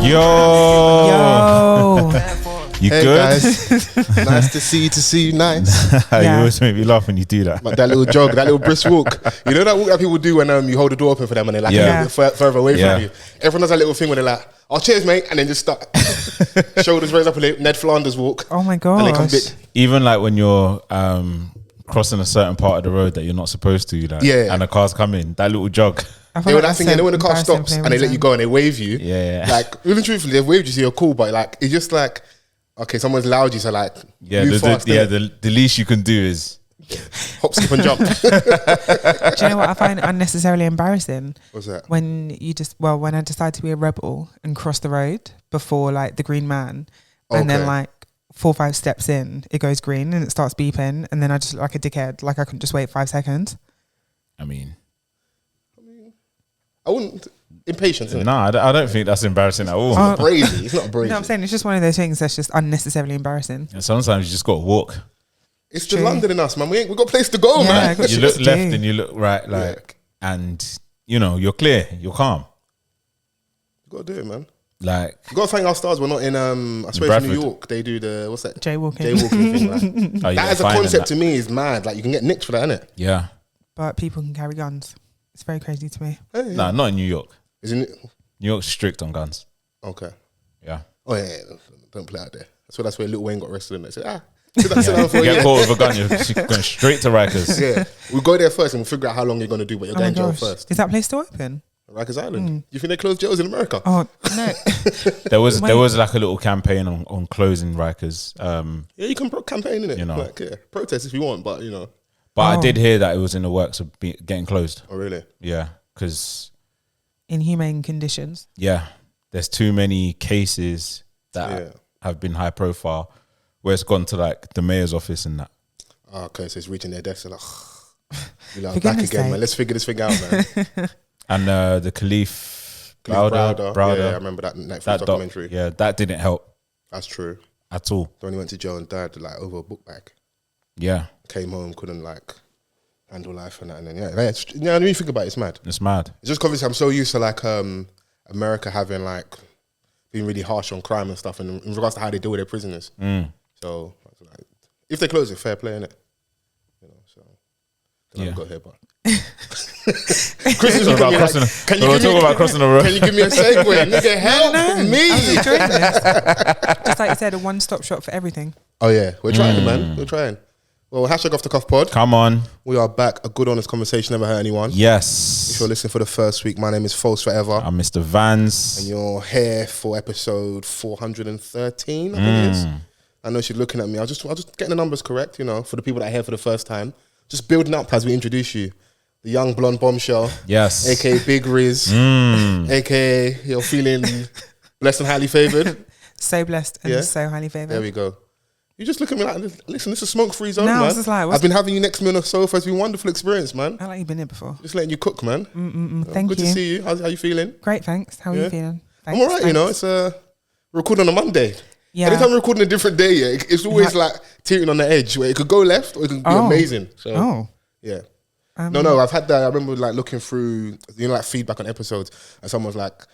Yo. You hey good? Guys. Nice to see you. Nice. You always make me laugh when you do that. Like that little jog, that little brisk walk. You know that walk that people do when you hold the door open for them and they're like a little bit further away from you. Everyone does that little thing where they're like, "Oh, cheers, mate," and then just start shoulders raised up a little Ned Flanders walk. Oh my god! And they come bit. Even like when you're crossing a certain part of the road that you're not supposed to, like, and the car's coming, that little jog. You know that thing, you know when the car stops and they let you go and they wave you. Yeah. Like really truthfully, they've waved you so you're cool, but like it's just like, okay, someone's loud you, so like move fast, the least you can do is hop, skip and jump. Do you know what I find unnecessarily embarrassing? What's that? When I decide to be a rebel and cross the road before like the green man, and then like 4 or 5 steps in, it goes green and it starts beeping, and then I just look like a dickhead, like I couldn't just wait 5 seconds. I mean, I wouldn't. Impatience. No, I don't think that's embarrassing at all. It's not brazy. It's not brazy. You know what I'm saying? It's just one of those things that's just unnecessarily embarrassing. And sometimes you just got to walk. It's the London in us, man. We got a place to go, man. You look left and you look right, and you know you're clear, you're calm. You got to do it, man. Like, you got to thank our stars. We're not in. I suppose New York. They do the what's that? Jaywalking thing. Right? That as a concept to me is mad. Like you can get nicked for that, innit? Yeah. But people can carry guns. It's very crazy to me. Nah, not in New York. Isn't it? New York's strict on guns. Okay. Yeah. Oh yeah. Don't play out there. That's where Lil Wayne got arrested. And they said, you get caught with a gun, you're going straight to Rikers. Yeah. We'll go there first and we'll figure out how long you're going to do, but you're going to jail first. Is that place still open? Rikers Island. You think they close jails in America? Oh no. there was like a little campaign on closing Rikers. Yeah, you can campaign in it. You know, like, protest if you want, but you know. But I did hear that it was in the works of getting closed. Oh really? Yeah, because inhumane conditions. Yeah, there's too many cases that have been high profile, where it's gone to like the mayor's office and that. Oh, okay, so it's reaching their desk and like back again, man. Let's figure this thing out, man. And the Khalif Browder. Yeah, I remember that Netflix documentary. That didn't help. That's true. At all. When he went to jail and died like over a book bag. Yeah. Came home, couldn't like handle life and that, and then when you think about it, it's mad. It's mad. It's just obviously I'm so used to like America having like being really harsh on crime and stuff, and in regards to how they deal with their prisoners. So like, if they close it, fair play, innit? You know, so then I've got here, but Chris is about crossing. Can you talk about crossing the road? Can you give me a segue? Nigga, help me! Just like you said, a one-stop shop for everything. Oh yeah, we're trying, man. We're trying. Well, hashtag off the cuff pod. Come on. We are back. A good honest conversation never hurt anyone. Yes. If you're listening for the first week, my name is Fols Forever. I'm Mr. Vans. And you're here for episode 413, I think it is. I know she's looking at me. I was just getting the numbers correct, you know, for the people that are here for the first time. Just building up as we introduce you. The young blonde bombshell. Yes. AKA Big Riz. AKA you're feeling blessed and highly favoured. So blessed and so highly favoured. There we go. You just look at me like, listen, this is a smoke-free zone, man. I was just like, I've been having you next to me on the sofa. It's been a wonderful experience, man. I like you've been here before. Just letting you cook, man. Thank you. Good to see you. How you feeling? Great, thanks. How are you feeling? Thanks, I'm all right, you know. It's recording on a Monday. Yeah. Anytime we're recording a different day, it's always like teetering on the edge where it could go left or it could be amazing. So, yeah. No, I've had that. I remember like looking through, you know, like feedback on episodes, and someone's like,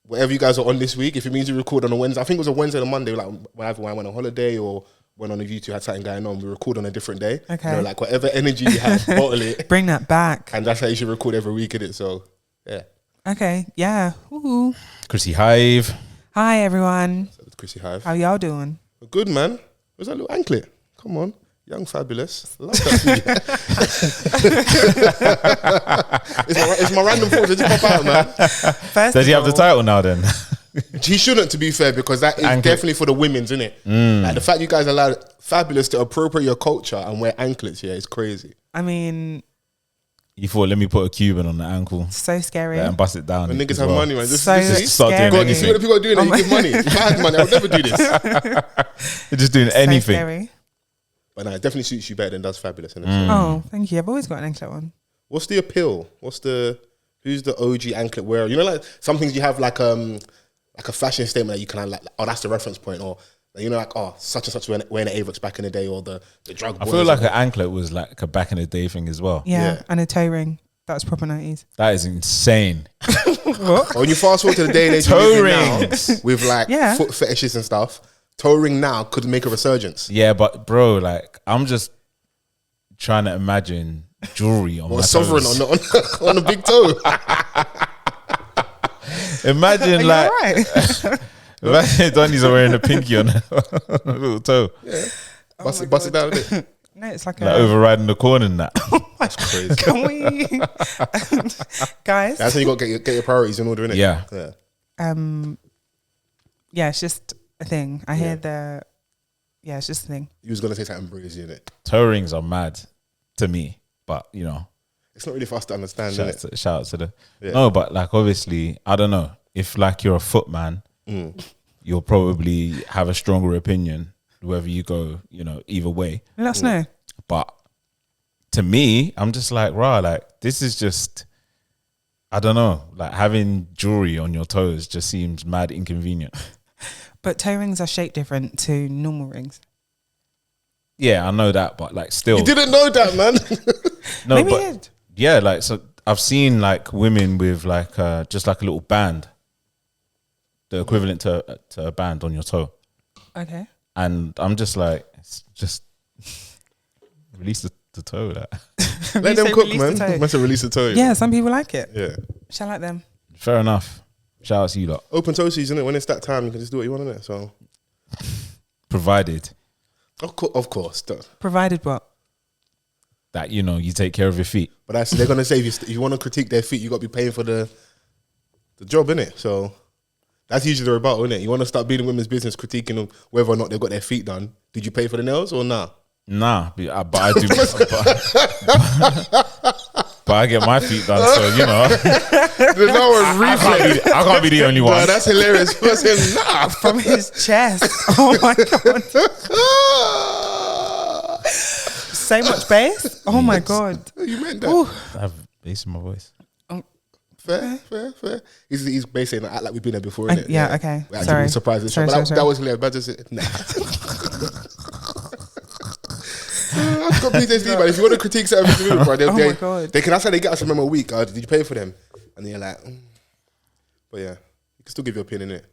whatever you guys are on this week, if it means you record on a Wednesday, I think it was a Wednesday or a Monday, like whenever I went on holiday or went on a YouTube, had something going on, we record on a different day. Okay. You know, like whatever energy you have, bottle it. Bring that back. And that's how you should record every week, innit? So, yeah. Okay, yeah. Ooh. Chrissy Hive. Hi, everyone. Chrissy Hive. How y'all doing? We're good, man. Where's that little anklet? Come on. Young Fabulous. Love that for you. it's my random thoughts that just pop out, man. Does he have the title now then? He shouldn't, to be fair, because that is definitely for the women's, isn't it? Like the fact you guys allowed Fabulous to appropriate your culture and wear anklets, it's crazy. I mean, you thought, let me put a Cuban on the ankle. So scary. And bust it down. When niggas have money, man. Just so start doing anything. You see what the people are doing and you give money. Bad money. I would never do this. They're just doing anything. Scary. But no, it definitely suits you better than does Fabulous. Oh, thank you. I've always got an anklet on. What's the appeal? Who's the OG anklet wearer? You know, like some things you have like a fashion statement that you can like, oh, that's the reference point, or you know, like, oh, such and such wearing an Avirex back in the day, or the drug. I feel like an anklet was like a back in the day thing as well. Yeah, and a toe ring. That's proper 90s. That is insane. What? When you fast forward to the day and age Toe now, rings. with like foot fetishes and stuff, toe ring now could make a resurgence. Yeah, but bro, like I'm just trying to imagine jewelry on my sovereign toes. on a big toe. Imagine like Right. imagine Donnie's are wearing a pinky on a little toe. Yeah. Bust it down a bit. No, it's like Like overriding the corn and that. That's crazy. Can we, guys? That's how you got to get your priorities in order, innit? Yeah. Yeah, it's just a thing. I hear it's just a thing. You was gonna say something breezy, innit? Toe rings are mad to me, but you know, it's not really for us to understand, innit? shout out to the no, but like obviously, I don't know if like you're a foot man, you'll probably have a stronger opinion whether you go, you know, either way. Let us know. But to me, I'm just like, rah, like this is just, I don't know, like having jewelry on your toes just seems mad inconvenient. But toe rings are shaped different to normal rings. Yeah, I know that, but like still, You didn't know that, man. no, Maybe but you did. yeah, like so I've seen like women with like just like a little band, the equivalent to a band on your toe, Okay. and I'm just like, it's just release the toe. That Let them cook, man. Must have released the toe. Yeah, some people like it. Yeah. Shall I like them? fair enough. Shout out to you lot. Open toe season, innit? When it's that time, you can just do what you want, innit? So, Provided of course. Provided what? that you know you take care of your feet. But they're gonna say if you want to critique their feet, you got to be paying for the job, innit? So that's usually the rebuttal, innit? You want to start being in women's business, critiquing them whether or not they've got their feet done. Did you pay for the nails or nah? Nah, but I do. but I get my feet done, so you know. There's no one reflex. I can't be the only one. Nah, that's hilarious. Person, nah. From his chest. Oh my God. So much bass. Oh my God. You meant that. Ooh. I have bass in my voice. Fair. He's basically act like we've been there before, innit? Yeah, okay. We're Sorry. actually surprised. Sorry. That was hilarious. Badderz, nah. I've got PTSD, man. If you want to critique something, bro, my God. they can. That's how they get us a memo a week. Did you pay for them? And then you're like, but yeah, you can still give your opinion, innit?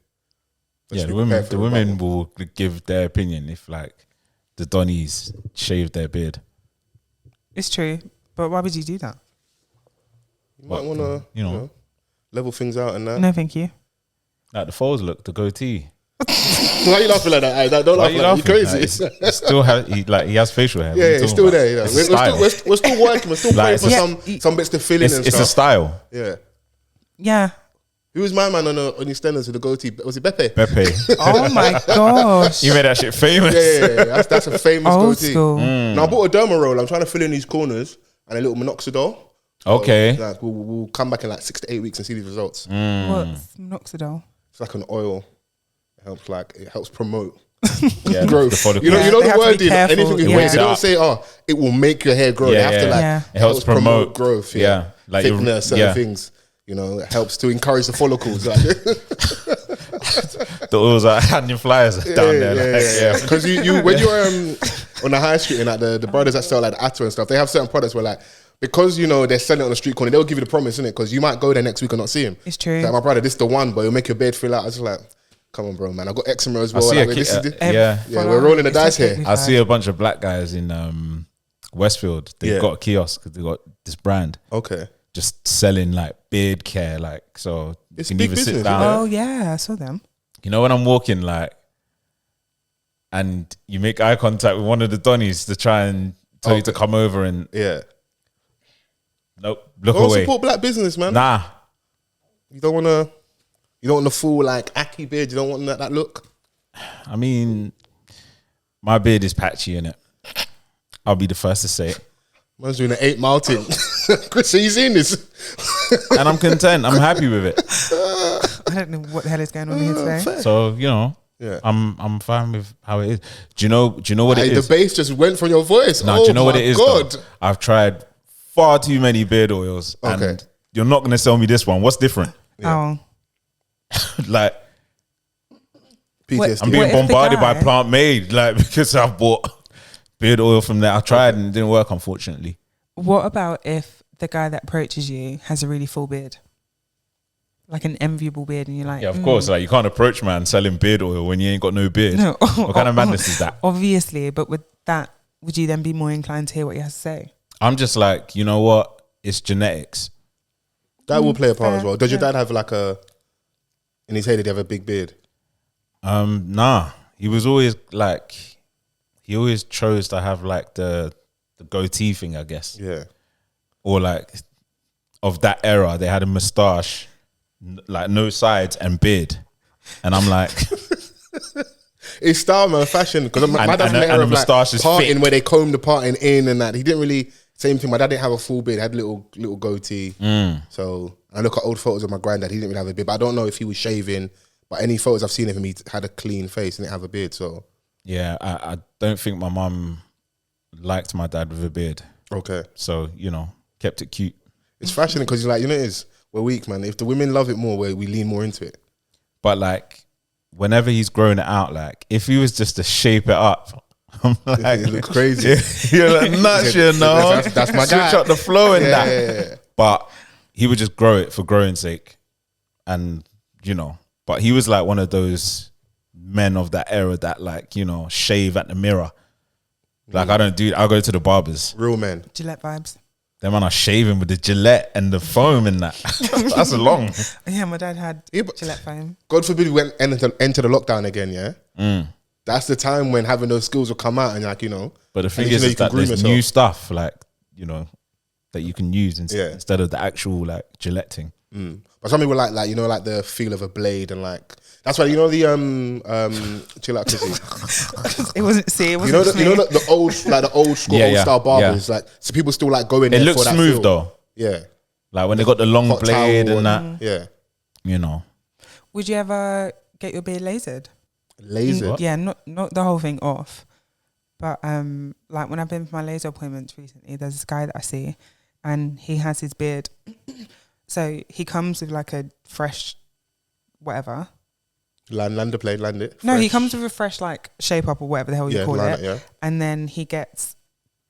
But Yeah, just the women will give their opinion if like the Donnies shave their beard. It's true. But why would you do that? You might want to, you know, level things out and that. No, thank you. Like the Fols look, the goatee. Why are you laughing like that? Don't laugh like that. You crazy? Like, still he has facial hair. Yeah, it's still there. Yeah. We're still working. We're still Like, praying for some bits to fill in and stuff. It's a style. Yeah. Yeah. Who was my man on his standards with the goatee? Was it Beppe? Beppe. Oh my gosh. You made that shit famous. Yeah. That's a famous Old goatee. school. Now I bought a derma roll. I'm trying to fill in these corners and a little minoxidil. Okay. Like we'll come back in like 6 to 8 weeks and see these results. What's minoxidil? It's like an oil. It helps promote Yeah, growth. the follicle. You know They the have to be wording. careful. Anything with Yeah. weight. They don't say, it will make your hair grow. They have to It helps promote growth. Yeah. Like thickness, certain things. You know, it helps to encourage the follicles. Like. The oils are handing flyers down there. Because you when you're on the high street and like the brothers that sell like the Atta and stuff, they have certain products where like, because you know they're selling it on the street corner, they'll give you the promise, innit? Because you might go there next week and not see him. It's true. Like, my brother, this is the one, but it'll make your bed feel out. I was just like, come on, bro, man. I got eczema as well. Yeah, we're rolling the dice here. I see a bunch of black guys in Westfield. They've got a kiosk. They got this brand. Okay. Just selling like beard care, like so It's you can big even sit business, down. Oh yeah, I saw them. You know when I'm walking like, and you make eye contact with one of the Donnies to try and tell you to come over and nope, look Don't away. support black business, man. Nah, You don't want the full like Aki beard. You don't want that look. I mean, my beard is patchy in it. I'll be the first to say it. Man's doing an 8 mile thing. Chris, are you seeing this? And I'm content. I'm happy with it. I don't know what the hell is going on here today. So you know, I'm fine with how it is. Do you know what it is? The bass just went from your voice. No, do you know what it is? God. I've tried far too many beard oils, and you're not gonna sell me this one. What's different? Oh, Like PTSD. I'm being What if the bombarded by guy- Plant Made, like because I've bought beard oil from there. I tried and it didn't work, unfortunately. what about if the guy that approaches you has a really full beard, like an enviable beard, and you're like, yeah, of course, like you can't approach man selling beard oil when you ain't got no beard. No. What kind of madness is that? Obviously, but with that, would you then be more inclined to hear what he has to say? I'm just like, you know what? It's genetics. That will play a part as well. Does your dad have like in his head, did he have a big beard? Nah. He was always like, he always chose to have like the goatee thing, I guess. Yeah. Or like, of that era, they had a moustache, like no sides and beard. And I'm like... It's style, man, fashion. Because my dad's in the era of like parting where they comb the parting in and that. He didn't really... Same thing. My dad didn't have a full beard. He had a little goatee. So I look at old photos of my granddad. He didn't really have a beard. But I don't know if he was shaving. But any photos I've seen of him, he had a clean face and didn't have a beard. So yeah, I don't think my mum liked my dad with a beard. Okay. So, you know, kept it cute. It's fashion because you're like, you know, we're weak, man. If the women love it more, we lean more into it. But like, whenever he's grown it out, like if he was just to shape it up, I'm like, it looks crazy. You're like nuts, you know. That's my guy. Switch up the flow in that. Yeah. But he would just grow it for growing sake, and you know. But he was like one of those men of that era that like, you know, shave at the mirror. Like I'll go to the barbers. Real men. Gillette vibes. Them man are shaving with the Gillette and the foam and that. That's long. Yeah, my dad had Gillette foam. God forbid we went enter the lockdown again, yeah? That's the time when having those skills will come out and like, you know. But the thing is that there's new stuff like, you know, that you can use instead of the actual like Gillette thing. But some people like you know, like the feel of a blade and like that's why, you know, the chill out Chrissy. It wasn't you know the old school old style barbers, like so people still like go in there. It looks for that smooth feel. though. Yeah. Like when they got the long hot blade and that. Yeah. You know. Would you ever get your beard lasered? Lasered? Yeah, not the whole thing off. But like when I've been for my laser appointments recently, there's this guy that I see and he has his beard. So he comes with like a fresh whatever. Land it. Fresh. No, he comes with a fresh like shape up or whatever the hell you call it. Yeah. And then he gets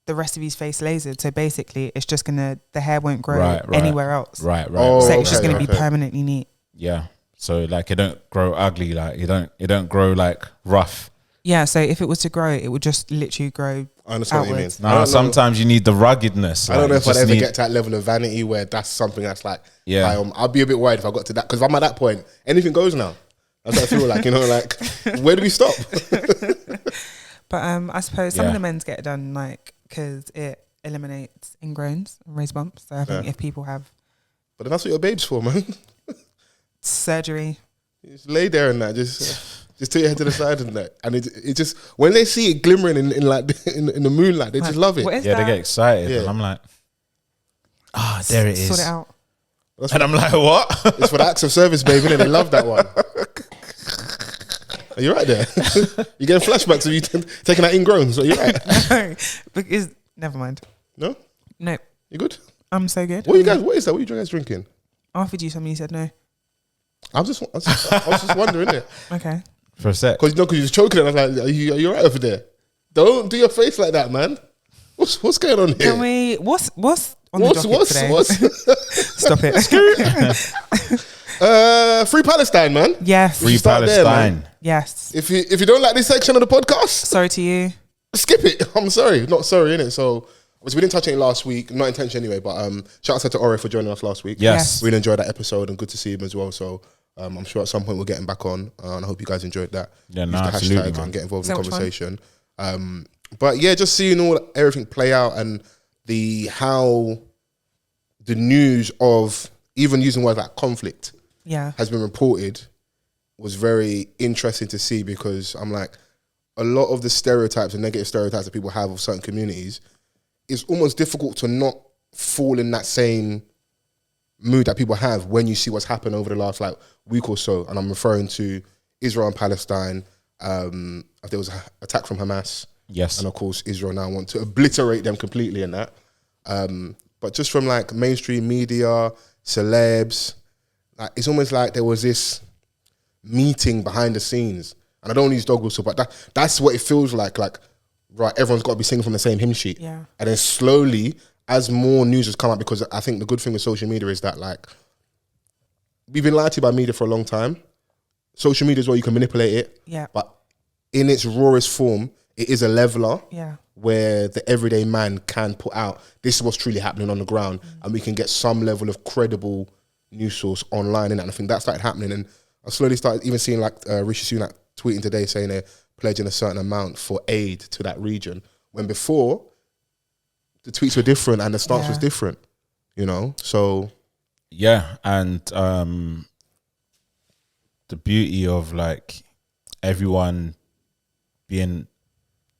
the rest of his face lasered. So basically it's just the hair won't grow anywhere else. Right. So it's just gonna be permanently neat. Yeah. So like it don't grow ugly, like it don't grow like rough. Yeah, so if it was to grow, it would just literally grow. I understand outwards. what you mean. No, sometimes you need the ruggedness. I don't know if I'd ever get to that level of vanity where that's something that's like, I'll be a bit worried if I got to that. Because if I'm at that point, anything goes now. That's what I feel like, you know, like, where do we stop? But I suppose some of the men's get it done, like, because it eliminates ingrowns and raised bumps. So I think if people have... But that's what your babe's for, man. Surgery. You just lay there and that, just take your head to the side and that, and it just when they see it glimmering in the moonlight, they just love it. They get excited, and I'm like, there it is. Sort it out. And I'm like, what? It's for the acts of service, baby. And they love that one. Are you right there? You getting flashbacks of you taking that ingrown? So you're right. No, because never mind. No. You good? I'm so good. What is that? What are you guys drinking? I offered you something, you said no. I was just wondering it. Okay. For a sec. Because you was choking and I was like, are you right over there? Don't do your face like that, man. What's going on here? Can we... What's on the docket today? Stop it. Free Palestine, man. Yes. Free Palestine. There, yes. If you don't like this section of the podcast... Sorry to you. Skip it. I'm sorry. Not sorry, innit? So... we didn't touch on it last week, not intention anyway, but shout out to Ore for joining us last week. Yes. Really enjoyed that episode and good to see him as well. So I'm sure at some point we'll get him back on and I hope you guys enjoyed that. Yeah, no, absolutely, man. And get involved in the conversation. But yeah, just seeing everything play out and how the news of even using words like conflict has been reported was very interesting to see, because I'm like, a lot of the stereotypes and negative stereotypes that people have of certain communities, it's almost difficult to not fall in that same mood that people have when you see what's happened over the last week or so. And I'm referring to Israel and Palestine. There was an attack from Hamas. Yes. And of course, Israel now want to obliterate them completely in that. But just from mainstream media, celebs, it's almost like there was this meeting behind the scenes. And I don't want to use dog whistle, but that's what it feels like. Right, everyone's got to be singing from the same hymn sheet. Yeah. And then slowly, as more news has come out, because I think the good thing with social media is that, like, we've been lied to by media for a long time. Social media is where you can manipulate it. Yeah. But in its rawest form, it is a leveler. Yeah. Where the everyday man can put out, this is what's truly happening on the ground, and we can get some level of credible news source online. And I think that started happening. And I slowly started even seeing like Rishi Sunak tweeting today saying they're pledging a certain amount for aid to that region. When before, the tweets were different and the stance was different, you know? So... Yeah, and the beauty of like everyone being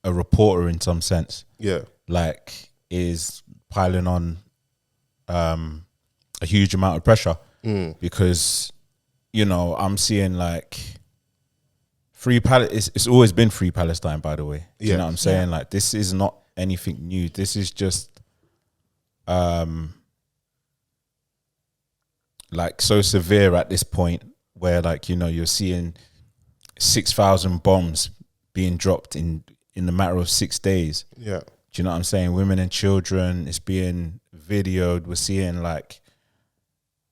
a reporter in some sense, like, is piling on a huge amount of pressure because, you know, I'm seeing like it's always been free Palestine, by the way. Do you know what I'm saying? Like, this is not anything new. This is just like so severe at this point where, like, you know, you're seeing 6,000 bombs being dropped in the matter of 6 days. Yeah. Do you know what I'm saying? Women and children, it's being videoed. We're seeing like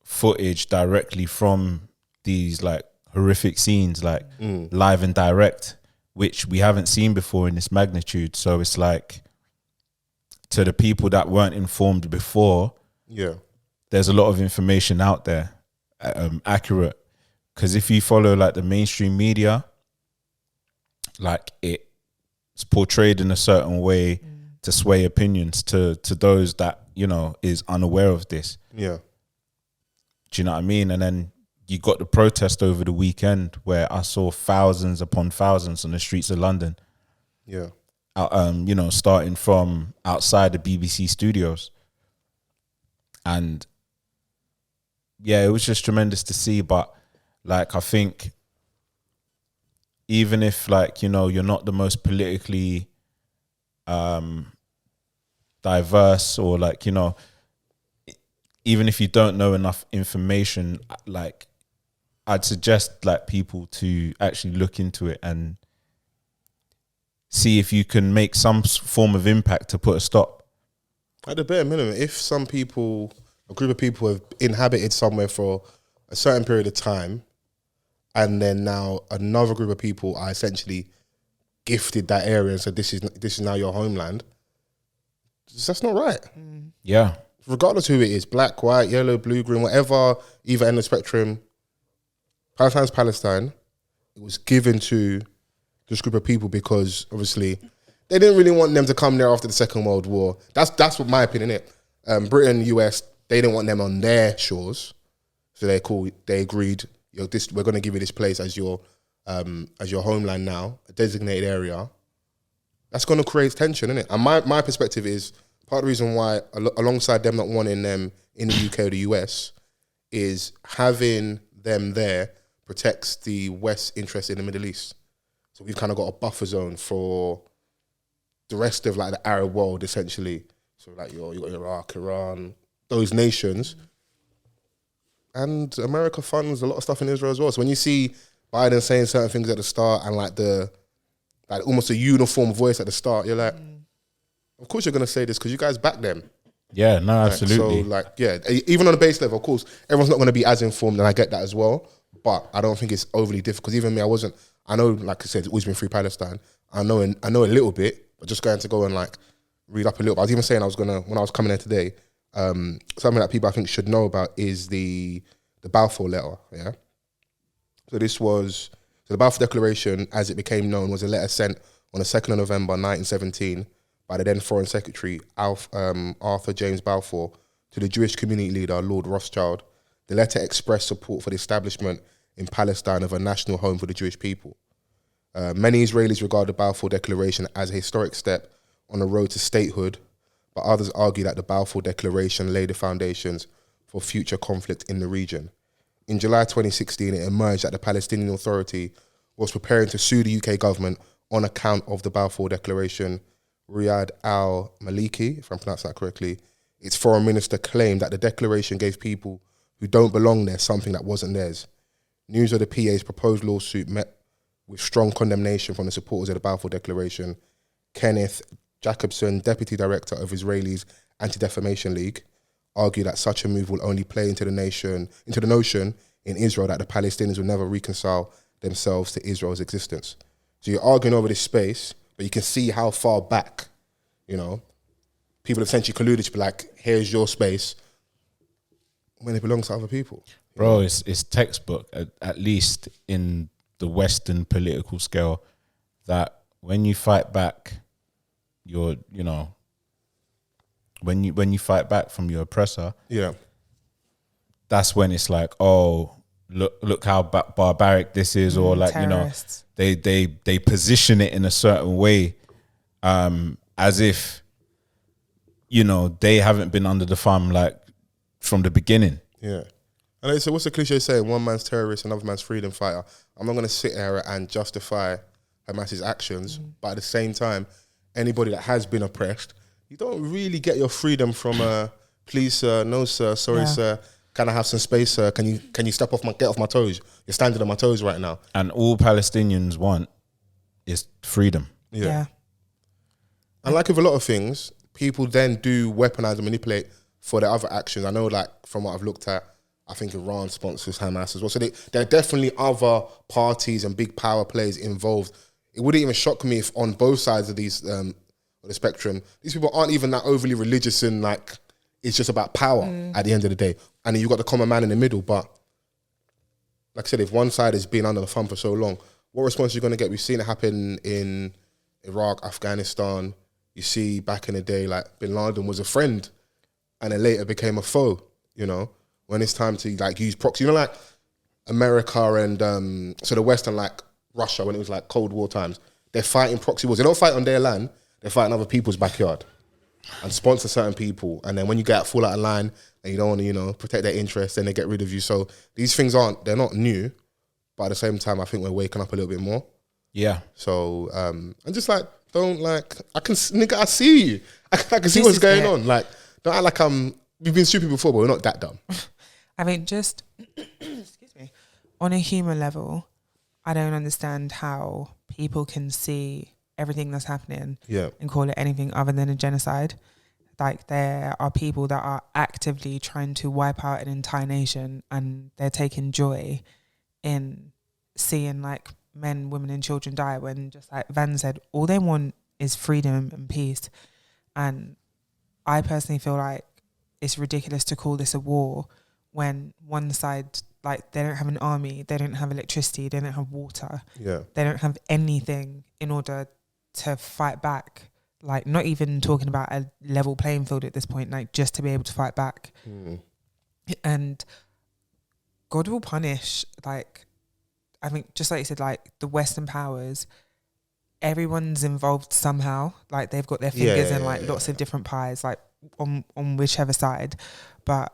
footage directly from these like horrific scenes, like live and direct, which we haven't seen before in this magnitude. So it's like, to the people that weren't informed before, there's a lot of information out there, accurate. Because if you follow like the mainstream media, like, it's portrayed in a certain way to sway opinions to those that, you know, is unaware of this. Yeah. Do you know what I mean? And then you got the protest over the weekend where I saw thousands upon thousands on the streets of London. Yeah. You know, starting from outside the BBC studios. And yeah, it was just tremendous to see. But like, I think even if, like, you know, you're not the most politically diverse, or like, you know, even if you don't know enough information, like, I'd suggest like people to actually look into it and see if you can make some form of impact to put a stop. At the bare minimum, if some people, a group of people have inhabited somewhere for a certain period of time, and then now another group of people are essentially gifted that area and said, this is now your homeland, that's not right. Yeah. Regardless who it is, black, white, yellow, blue, green, whatever, either end of the spectrum, Palestine's Palestine. It was given to this group of people because obviously they didn't really want them to come there after the Second World War. That's what my opinion is. Britain, US, they didn't want them on their shores. So they agreed, we're going to give you this place as your homeland now, a designated area. That's going to create tension, isn't it? And my perspective is, part of the reason why, alongside them not wanting them in the UK or the US, is having them there protects the West's interest in the Middle East. So we've kind of got a buffer zone for the rest of like the Arab world, essentially. So like you got Iraq, Iran, those nations. And America funds a lot of stuff in Israel as well. So when you see Biden saying certain things at the start and like almost a uniform voice at the start, you're like, of course you're going to say this because you guys back them. Yeah, no, absolutely. So like, yeah, even on the base level, of course, everyone's not going to be as informed, and I get that as well. But I don't think it's overly difficult. Because even me, I know, like I said, it's always been free Palestine. I know a little bit, but just going to go and like read up a little bit. I was even saying when I was coming here today, something that people I think should know about is the Balfour letter, yeah? So the Balfour Declaration, as it became known, was a letter sent on the 2nd of November 1917 by the then Foreign Secretary Arthur James Balfour to the Jewish community leader Lord Rothschild. The letter expressed support for the establishment in Palestine of a national home for the Jewish people. Many Israelis regard the Balfour Declaration as a historic step on the road to statehood, but others argue that the Balfour Declaration laid the foundations for future conflict in the region. In July 2016, it emerged that the Palestinian Authority was preparing to sue the UK government on account of the Balfour Declaration. Riyad al-Maliki, if I'm pronouncing that correctly, its foreign minister, claimed that the declaration gave people who don't belong there something that wasn't theirs. News of the PA's proposed lawsuit met with strong condemnation from the supporters of the Balfour Declaration. Kenneth Jacobson, Deputy Director of Israelis Anti-Defamation League, argue that such a move will only play into the notion in Israel that the Palestinians will never reconcile themselves to Israel's existence. So you're arguing over this space, but you can see how far back, people have essentially colluded to be like, here's your space, when it belongs to other people. Bro, it's textbook, at least in the Western political scale, that when you fight back, when you fight back from your oppressor, that's when it's like, oh, look how barbaric this is, or like terrorists. They position it in a certain way, as if they haven't been under the thumb like from the beginning. Yeah. And so what's the cliche saying? One man's terrorist, another man's freedom fighter. I'm not going to sit here and justify Hamas's actions, but at the same time, anybody that has been oppressed, you don't really get your freedom from please sir, no sir, sorry sir, can I have some space sir, can you get off my toes, you're standing on my toes right now. And all Palestinians want is freedom. Yeah. And like with a lot of things, people then do weaponize and manipulate for their other actions. I know, like, from what I've looked at, I think Iran sponsors Hamas as well. So there are definitely other parties and big power players involved. It wouldn't even shock me if on both sides of these of the spectrum, these people aren't even that overly religious and like it's just about power at the end of the day. And then you've got the common man in the middle. But like I said, if one side has been under the thumb for so long, what response are you going to get? We've seen it happen in Iraq, Afghanistan. You see back in the day, like Bin Laden was a friend and then later became a foe, when it's time to like use proxy, like America and so the West and like Russia, when it was like Cold War times, they're fighting proxy wars. They don't fight on their land, they fight in other people's backyard and sponsor certain people. And then when you get full out of line and you don't want to, protect their interests, then they get rid of you. So these things they're not new, but at the same time, I think we're waking up a little bit more. Yeah. So I'm just like, don't like, I see you. I can see what's going on. Like, don't act like we've been stupid before, but we're not that dumb. I mean, just, excuse me, on a human level, I don't understand how people can see everything that's happening and call it anything other than a genocide. Like, there are people that are actively trying to wipe out an entire nation and they're taking joy in seeing like men, women and children die, when, just like Van said, all they want is freedom and peace. And I personally feel like it's ridiculous to call this a war when one side, like, they don't have an army, they don't have electricity, they don't have water, they don't have anything in order to fight back. Like, not even talking about a level playing field at this point, like, just to be able to fight back. And God will punish, like, I think, just like you said, like, the Western powers, everyone's involved somehow. Like, they've got their fingers in lots of different pies, like on whichever side. But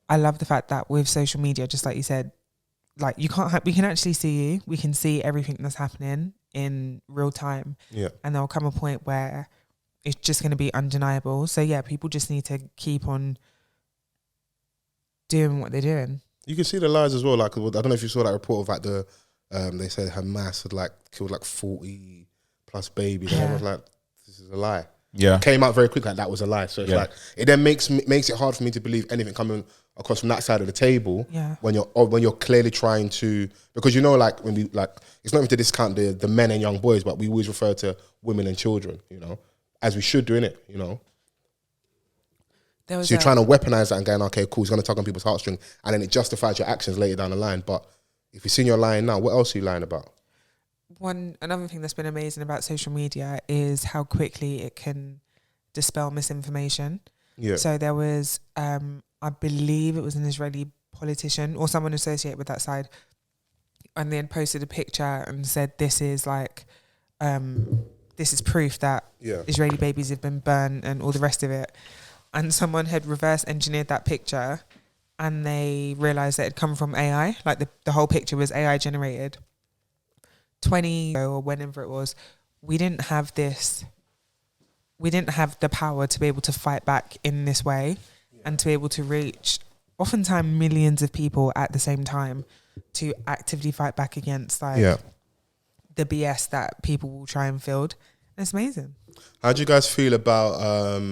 I love the fact that with social media, just like you said, like, we can actually see you. We can see everything that's happening in real time. Yeah. And there'll come a point where it's just going to be undeniable. So yeah, people just need to keep on doing what they're doing. You can see the lies as well. Like, I don't know if you saw that report of like they said Hamas had like killed like 40 plus babies. And I was like, this is a lie. Yeah. It came out very quick like that was a lie. So it's like, it then makes it hard for me to believe anything coming across from that side of the table when you're clearly trying to, because like when we like, it's not even to discount the men and young boys, but we always refer to women and children, as we should do, innit, So you're trying to weaponize that and going, okay, cool, it's going to tug on people's heartstrings, and then it justifies your actions later down the line. But if you've seen you're lying now, what else are you lying about? Another thing that's been amazing about social media is how quickly it can dispel misinformation. Yeah. So there was, I believe it was an Israeli politician or someone associated with that side, and they had posted a picture and said, this is like, this is proof that Israeli babies have been burnt and all the rest of it. And someone had reverse engineered that picture and they realised that it had come from AI. Like the whole picture was AI generated. 20 or whenever it was, we didn't have the power to be able to fight back in this way and to be able to reach oftentimes millions of people at the same time to actively fight back against the BS that people will try and field. And it's amazing. How do you guys feel about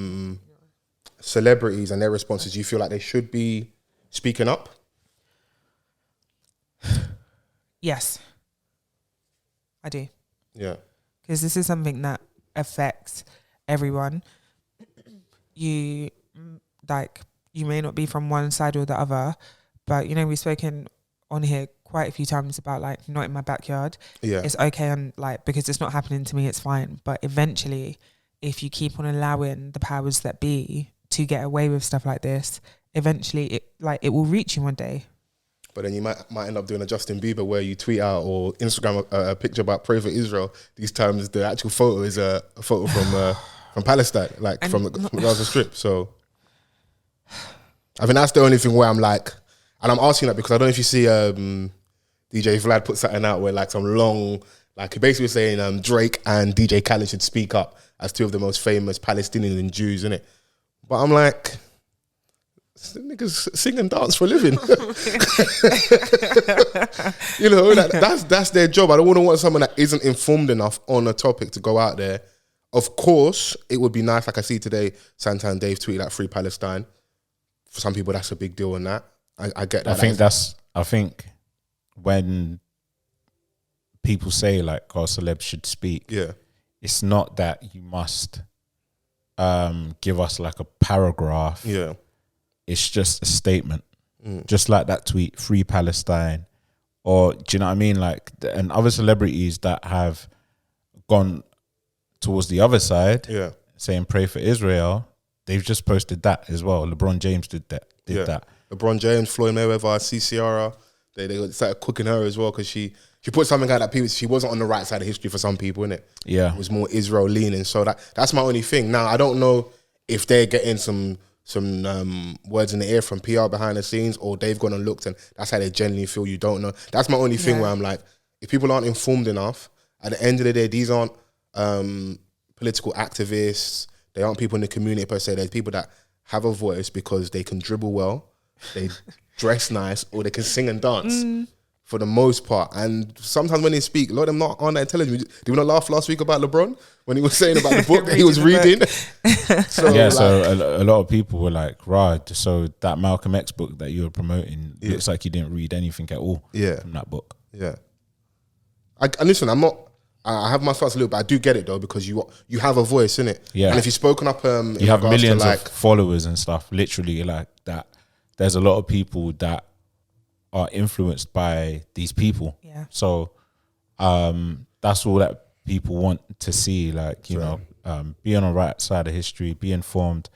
celebrities and their responses, you feel like they should be speaking up? Yes, I do. Yeah. Because this is something that affects everyone. You may not be from one side or the other, but we've spoken on here quite a few times about like not in my backyard. Yeah. It's okay, and like because it's not happening to me, it's fine. But eventually, if you keep on allowing the powers that be to get away with stuff like this, eventually it will reach you one day. But then you might end up doing a Justin Bieber where you tweet out or Instagram a picture about pray for Israel. These times the actual photo is a photo from Palestine, like from the Gaza Strip. So I think that's the only thing where I'm like, and I'm asking that because I don't know if you see DJ Vlad put something out where like some long, like he basically was saying Drake and DJ Khaled should speak up as two of the most famous Palestinian Jews, innit? But I'm like, niggas sing and dance for a living. That's their job. I don't want someone that isn't informed enough on a topic to go out there. Of course, it would be nice, like I see today, Santa and Dave tweeted like Free Palestine. For some people, that's a big deal in that. I get that. I think when people say like, celebs should speak, it's not that you must give us like a paragraph. Yeah. It's just a statement, just like that tweet, Free Palestine, or do you know what I mean? Like, and other celebrities that have gone towards the other side, saying pray for Israel, they've just posted that as well. LeBron James did that. LeBron James, Floyd Mayweather, CCR, they started cooking her as well because she put something out that people, she wasn't on the right side of history for some people, innit? Yeah, it was more Israel leaning. So that's my only thing. Now I don't know if they're getting some words in the ear from PR behind the scenes, or they've gone and looked and that's how they genuinely feel. You don't know. That's my only thing where I'm like, if people aren't informed enough, at the end of the day, these aren't political activists. They aren't people in the community per se. There's people that have a voice because they can dribble well, they dress nice, or they can sing and dance for the most part. And sometimes when they speak, a lot of them aren't that intelligent. Did we not laugh last week about LeBron when he was saying about the book that he was reading? So a lot of people were like, so that Malcolm X book that you were promoting looks like you didn't read anything at all from that book. Yeah. And listen, I have my thoughts a little bit. I do get it though, because you have a voice, innit? Yeah. And if you've spoken up, you have millions of followers and stuff. Literally, like that. There's a lot of people that are influenced by these people. Yeah. So, that's all that people want to see. Like you know, be on the right side of history, be informed,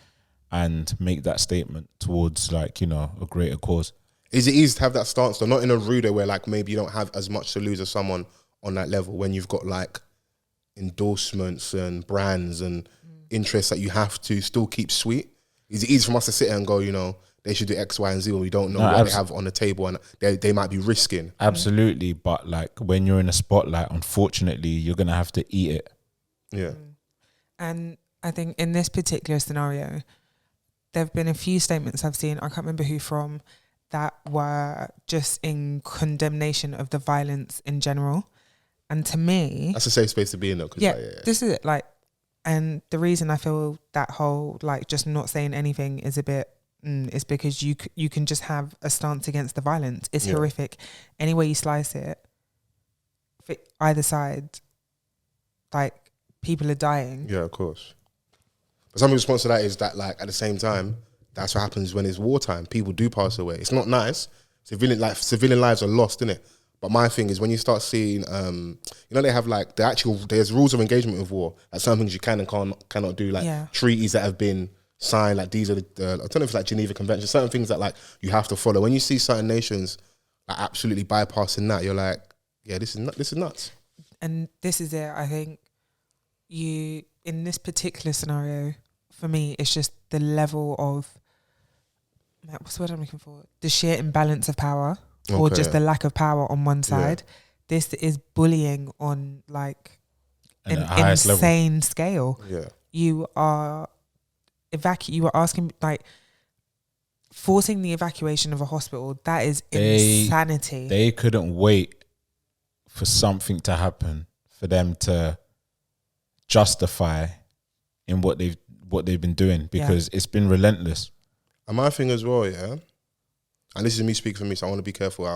and make that statement towards like a greater cause. Is it easy to have that stance though? Not in a rude way, like maybe you don't have as much to lose as someone on that level when you've got like endorsements and brands and interests that you have to still keep sweet. Is it easy for us to sit here and go, they should do X, Y, and Z when we don't know what they have on the table and they might be risking? Absolutely, but like when you're in a spotlight, unfortunately, you're going to have to eat it. Yeah. And I think in this particular scenario, there have been a few statements I've seen, I can't remember who from, that were just in condemnation of the violence in general. And to me, that's a safe space to be in though. This is it. Like, and the reason I feel that whole like just not saying anything is a bit is because you can just have a stance against the violence. It's horrific. Any way you slice it, for either side, like people are dying. Yeah, of course. But some response to that is that like at the same time, that's what happens when it's wartime. People do pass away. It's not nice. Civilian lives are lost, innit? But my thing is when you start seeing, they have like there's rules of engagement with war. Like some things you can and cannot do, like treaties that have been signed. Like these are I don't know if it's like Geneva Convention. Certain things that like you have to follow. When you see certain nations like absolutely bypassing that, you're like, yeah, this is nuts. And this is it. I think in this particular scenario, for me, it's just the level of what's the word I'm looking for? The sheer imbalance of power. Or just the lack of power on one side. Yeah. This is bullying on like an insane scale. Yeah. You are asking like forcing the evacuation of a hospital. That is insanity. They couldn't wait for something to happen for them to justify in what what they've been doing, because it's been relentless. And my thing as well, yeah, and this is me speaking for me, so I want to be careful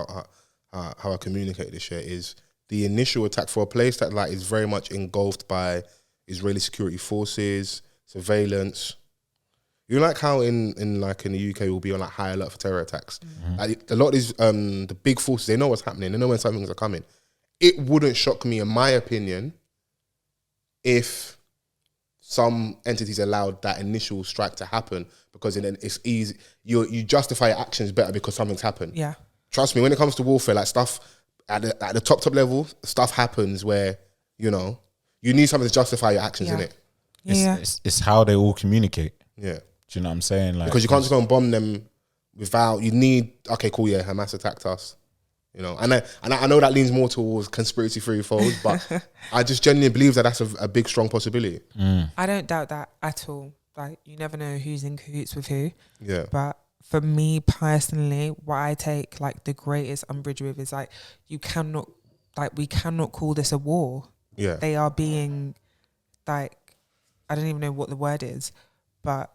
how I communicate this shit, is the initial attack for a place that like is very much engulfed by Israeli security forces, surveillance. You know, like how in the UK we'll be on like high alert for terror attacks. Like, a lot of these the big forces, they know what's happening, they know when some things are coming. It wouldn't shock me, in my opinion, if some entities allowed that initial strike to happen, because then it's easy. You justify your actions better because something's happened. Yeah. Trust me, when it comes to warfare, like stuff at the top level, stuff happens where, you know, you need something to justify your actions, innit? It's how they all communicate. Yeah. Do you know what I'm saying? Like, because you can't just go and bomb them without, you need, okay, cool, yeah, Hamas attacked us. You know, and I know that leans more towards conspiracy theory folds, but I just genuinely believe that that's a big, strong possibility. I don't doubt that at all. Like, you never know who's in cahoots with who. Yeah. But for me personally, what I take like the greatest umbrage with is like, we cannot call this a war. Yeah. They are being like, I don't even know what the word is, but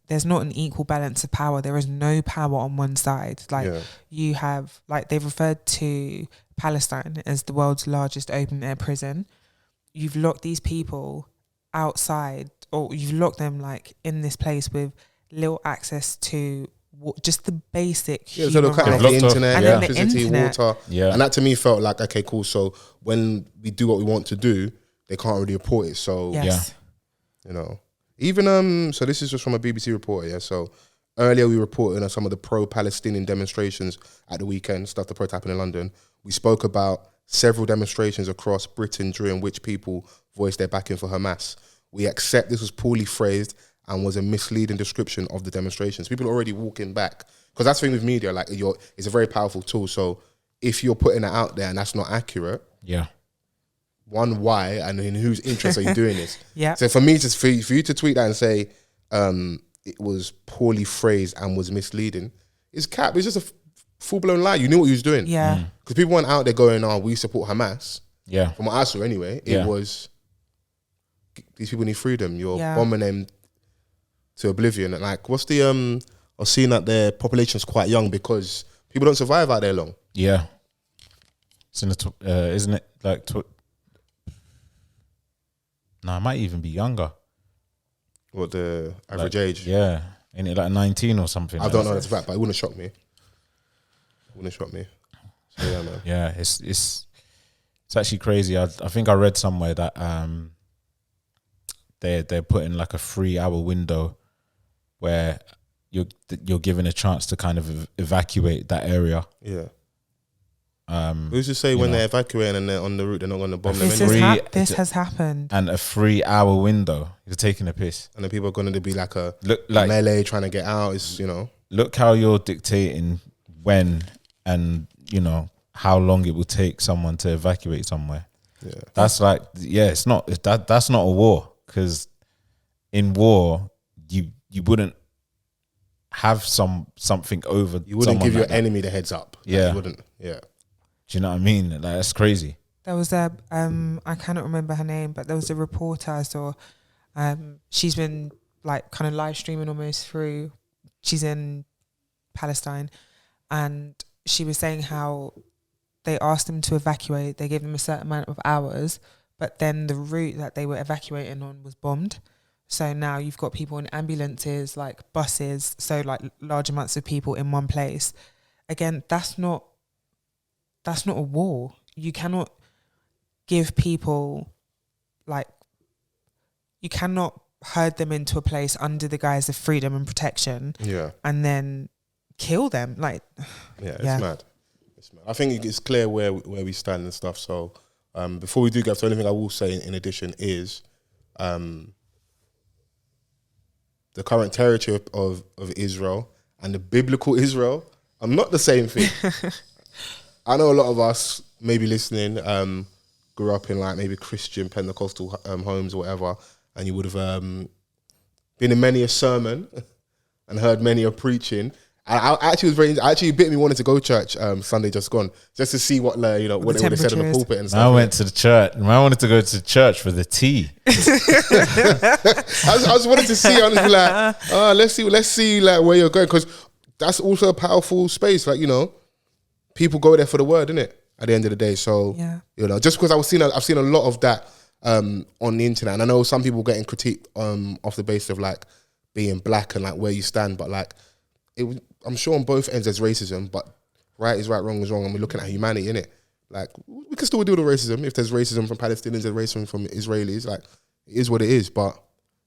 there's not an equal balance of power. There is no power on one side. Like you have, like they've referred to Palestine as the world's largest open air prison. You've locked these people outside, or you've locked them like in this place with little access to just the basic human rights. The internet, electricity, internet. water. Yeah. And that to me felt like, okay, cool. So when we do what we want to do, they can't really report it. So, you know. Even, so this is just from a BBC reporter, yeah? So earlier we reported on some of the pro-Palestinian demonstrations at the weekend, stuff that happened in London. We spoke about several demonstrations across Britain during which people voiced their backing for Hamas. We accept this was poorly phrased and was a misleading description of the demonstrations. People are already walking back. Because that's the thing with media, like it's a very powerful tool. So if you're putting it out there and that's not accurate, one, why, and in whose interest are you doing this? So for me, just for you to tweet that and say it was poorly phrased and was misleading, it's cap. It's just a full-blown lie. You knew what you was doing. Yeah. Because people weren't out there going, oh, we support Hamas. Yeah. From what I saw anyway, it was, these people need freedom. You're bombing them to oblivion. And like, what's the, I was seeing that their population's quite young because people don't survive out there long. Yeah. It's in the, isn't it like... No, it might even be younger. What, the average age? Yeah. Ain't it like 19 or something? I don't know that's a fact, but it wouldn't shock me. It wouldn't shock me. So yeah, man. Yeah, it's actually crazy. I think I read somewhere that they're putting like a 3-hour window where you're given a chance to kind of evacuate that area. Yeah. Who's to say when they're evacuating and they're on the route, they're not going to bomb them anyway? This has happened. And a 3-hour window. You're taking a piss. And then people are going to be like a melee trying to get out. It's, you know. Look how you're dictating when and, you know, how long it will take someone to evacuate somewhere. Yeah. That's like, it's not, that's not a war. Because in war, you wouldn't have something over. You wouldn't give your enemy the heads up. Yeah. You wouldn't. Yeah. Do you know what I mean? Like, that's crazy. There was I cannot remember her name, but there was a reporter I saw. She's been like kind of live streaming almost through. She's in Palestine, and she was saying how they asked them to evacuate. They gave them a certain amount of hours, but then the route that they were evacuating on was bombed. So now you've got people in ambulances, like buses, so like large amounts of people in one place. Again, that's not a war. You cannot give people, like, you cannot herd them into a place under the guise of freedom and protection and then kill them. Like, it's mad. It's mad. I think it's clear where we stand and stuff. So before we do get to anything, I will say in addition is the current territory of Israel and the biblical Israel are not the same thing. I know a lot of us, maybe listening, grew up in like maybe Christian Pentecostal homes or whatever, and you would have been in many a sermon and heard many a preaching, I actually bit me wanted to go to church Sunday just gone, just to see what what they would have said on the pulpit and stuff. I went to the church. I wanted to go to church for the tea. I just wanted to see. I was like, let's see like where you're going, because that's also a powerful space. Like, people go there for the word, innit? At the end of the day, so just because I've seen a lot of that on the internet, and I know some people getting critiqued off the basis of like being black and like where you stand, but like I'm sure on both ends there's racism, but right is right, wrong is wrong, and we're looking at humanity, innit? Like, we can still deal with racism. If there's racism from Palestinians, there's racism from Israelis. Like, it is what it is, but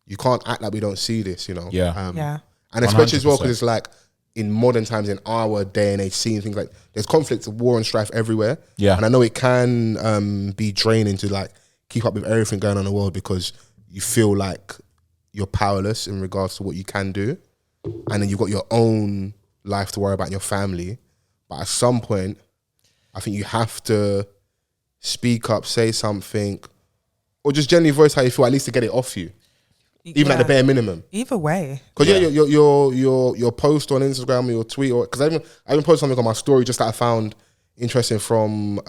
you can't act like we don't see this, Yeah. And especially 100%. As well, because it's like in modern times, in our day and age, seeing things like there's conflict, war and strife everywhere. Yeah. And I know it can be draining to like keep up with everything going on in the world, because you feel like you're powerless in regards to what you can do. And then you've got your own life to worry about, your family. But at some point, I think you have to speak up, say something, or just generally voice how you feel, at least to get it off you. Even at the bare minimum. Either way. Because your post on Instagram or your tweet, or because I even posted something on my story just that I found interesting from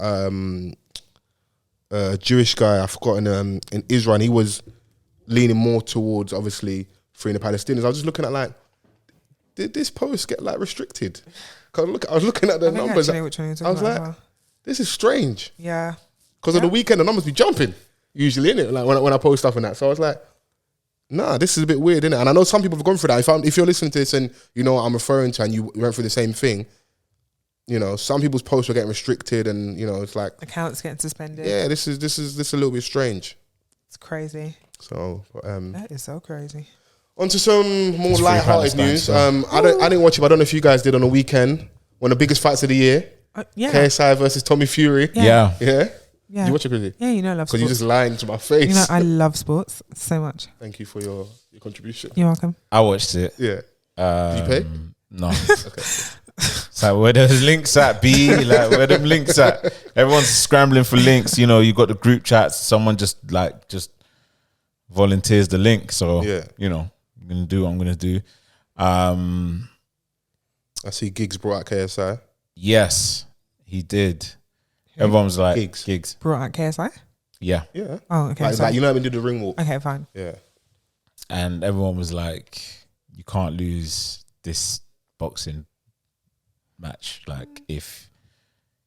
a Jewish guy, I've forgotten, in Israel, and he was leaning more towards obviously freeing the Palestinians. I was just looking at like, did this post get like restricted? Cause I was looking at the numbers. I was like, this is strange. Yeah. Because on the weekend the numbers be jumping usually, innit? Like when I post stuff and that. So I was like, nah, this is a bit weird, innit? And I know some people have gone through that. If you're listening to this and you know what I'm referring to, and you went through the same thing, some people's posts were getting restricted, and it's like accounts getting suspended. Yeah, this is a little bit strange. It's crazy. So that is so crazy. On to some more light-hearted news. I didn't watch it, but I don't know if you guys did on the weekend. One of the biggest fights of the year. Yeah. KSI versus Tommy Fury. Yeah. Did you watch it, Chrissy? Yeah, I love sports. Because you just lying to my face. I love sports so much. Thank you for your contribution. You're welcome. I watched it. Yeah. Did you pay? No. Okay. It's like, where those links at, B? Like, where them links at? Everyone's scrambling for links. You got the group chats. Someone just volunteers the link. So, I'm going to do what I'm going to do. I see Giggs brought out KSI. Yes, he did. Everyone was like, Giggs. Brought out KSI? Yeah. Yeah. Oh, okay. Like, how we did the ring walk. Okay, fine. Yeah. And everyone was like, you can't lose this boxing match, like, if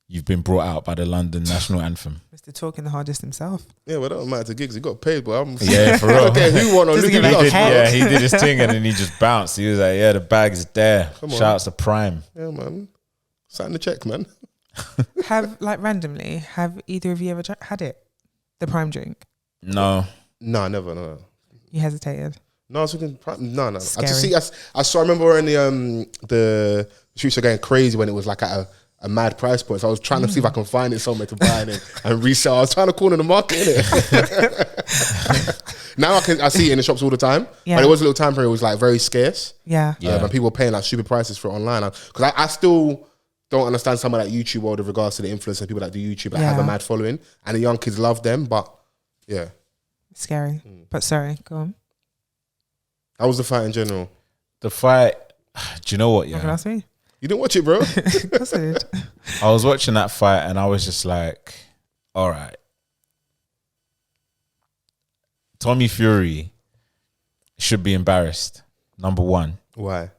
you've been brought out by the London national anthem. Mr. Talking the hardest himself. Yeah, well, that don't matter to Giggs. He got paid, but yeah, for real. Okay, who won or who did he did his thing and then he just bounced. He was like, yeah, the bag's there. Shout out to Prime. Yeah, man. Sign the check, man. Randomly, have either of you ever had it? The Prime drink? No. No, never, no. You hesitated? No, I was thinking Prime. No. Scary. I remember when the streets were going crazy when it was like at a mad price point. So I was trying to see if I can find it somewhere to buy it and resell. I was trying to corner the market, innit? Now I see it in the shops all the time. Yeah. But it was a little time period. It was like very scarce. Yeah. And people were paying like stupid prices for it online. Because I still don't understand some of that YouTube world with regards to the influencers and people that do YouTube that have a mad following. And the young kids love them. But yeah. Scary. But sorry, go on. How was the fight in general? The fight, do you know what? Yeah. Can I ask me? You didn't watch it, bro? Of course I did. I was watching that fight and I was just like, all right. Tommy Fury should be embarrassed, number one. Why?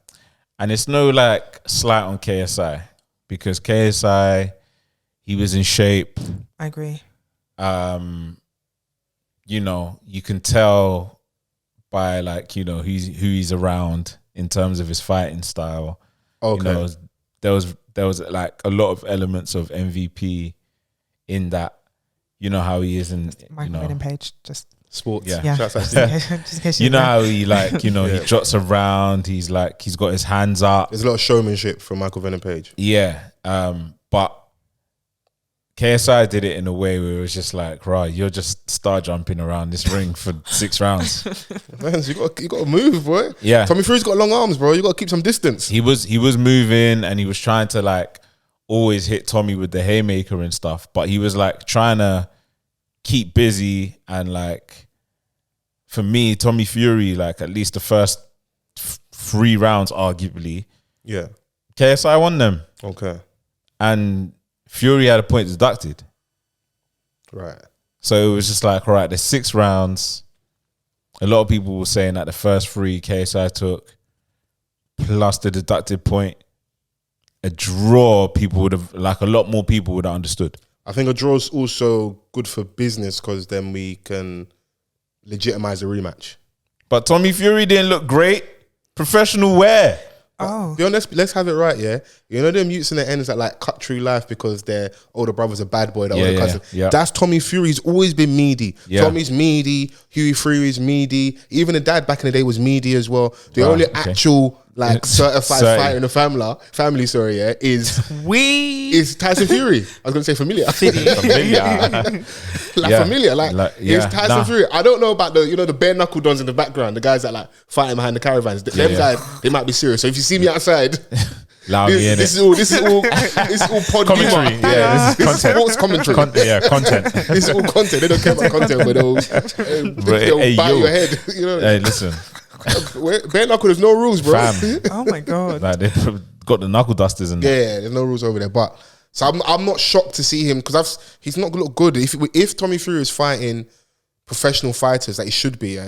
And it's no like slight on KSI, because KSI, he was in shape. I agree. You can tell by like, who he's around in terms of his fighting style. Okay. There was like a lot of elements of MVP in that. You know how he is in my winning page, just sports. Yeah. Just in case you know how he like, he jots around, he's got his hands up. There's a lot of showmanship from Michael Venom Page. Yeah. But KSI did it in a way where it was just like, right, you're just star jumping around this ring for 6 rounds. Man, you got to move, boy. Yeah. Tommy Fury's got long arms, bro. You got to keep some distance. He was moving and he was trying to like always hit Tommy with the haymaker and stuff, but he was like trying to keep busy. And like, for me, Tommy Fury, like at least the first 3 rounds, arguably, KSI won them. Okay. And Fury had a point deducted. Right. So it was just like, all right, there's 6 rounds. A lot of people were saying that the first 3 KSI took, plus the deducted point. A draw, people would have, like a lot more people would have understood. I think a draw is also good for business because then we can legitimize the rematch. But Tommy Fury didn't look great. Professional wear. Oh. Be honest, let's have it right, yeah? You know them mutes in the ends that like cut through life because their older brother's a bad boy. That's Tommy Fury's always been meaty. Yeah. Tommy's meaty. Huey Fury's meaty. Even the dad back in the day was meaty as well. The only actual like certified fighter in the family, is Tyson Fury. I was gonna say familiar. Familiar. It's Tyson Fury. I don't know about the bare knuckle dons in the background, the guys that like fighting behind the caravans. Them guys, they might be serious. So if you see me outside, this is all pod commentary. Yeah, this is sports commentary. Content. This is all content. They don't care about content, but they'll bite your head. You know. Hey, listen. Bare knuckle, there's no rules, bro. Oh my god! Like they've got the knuckle dusters and there's no rules over there. But so I'm not shocked to see him because he's not look good. If Tommy Fury is fighting professional fighters that he should be,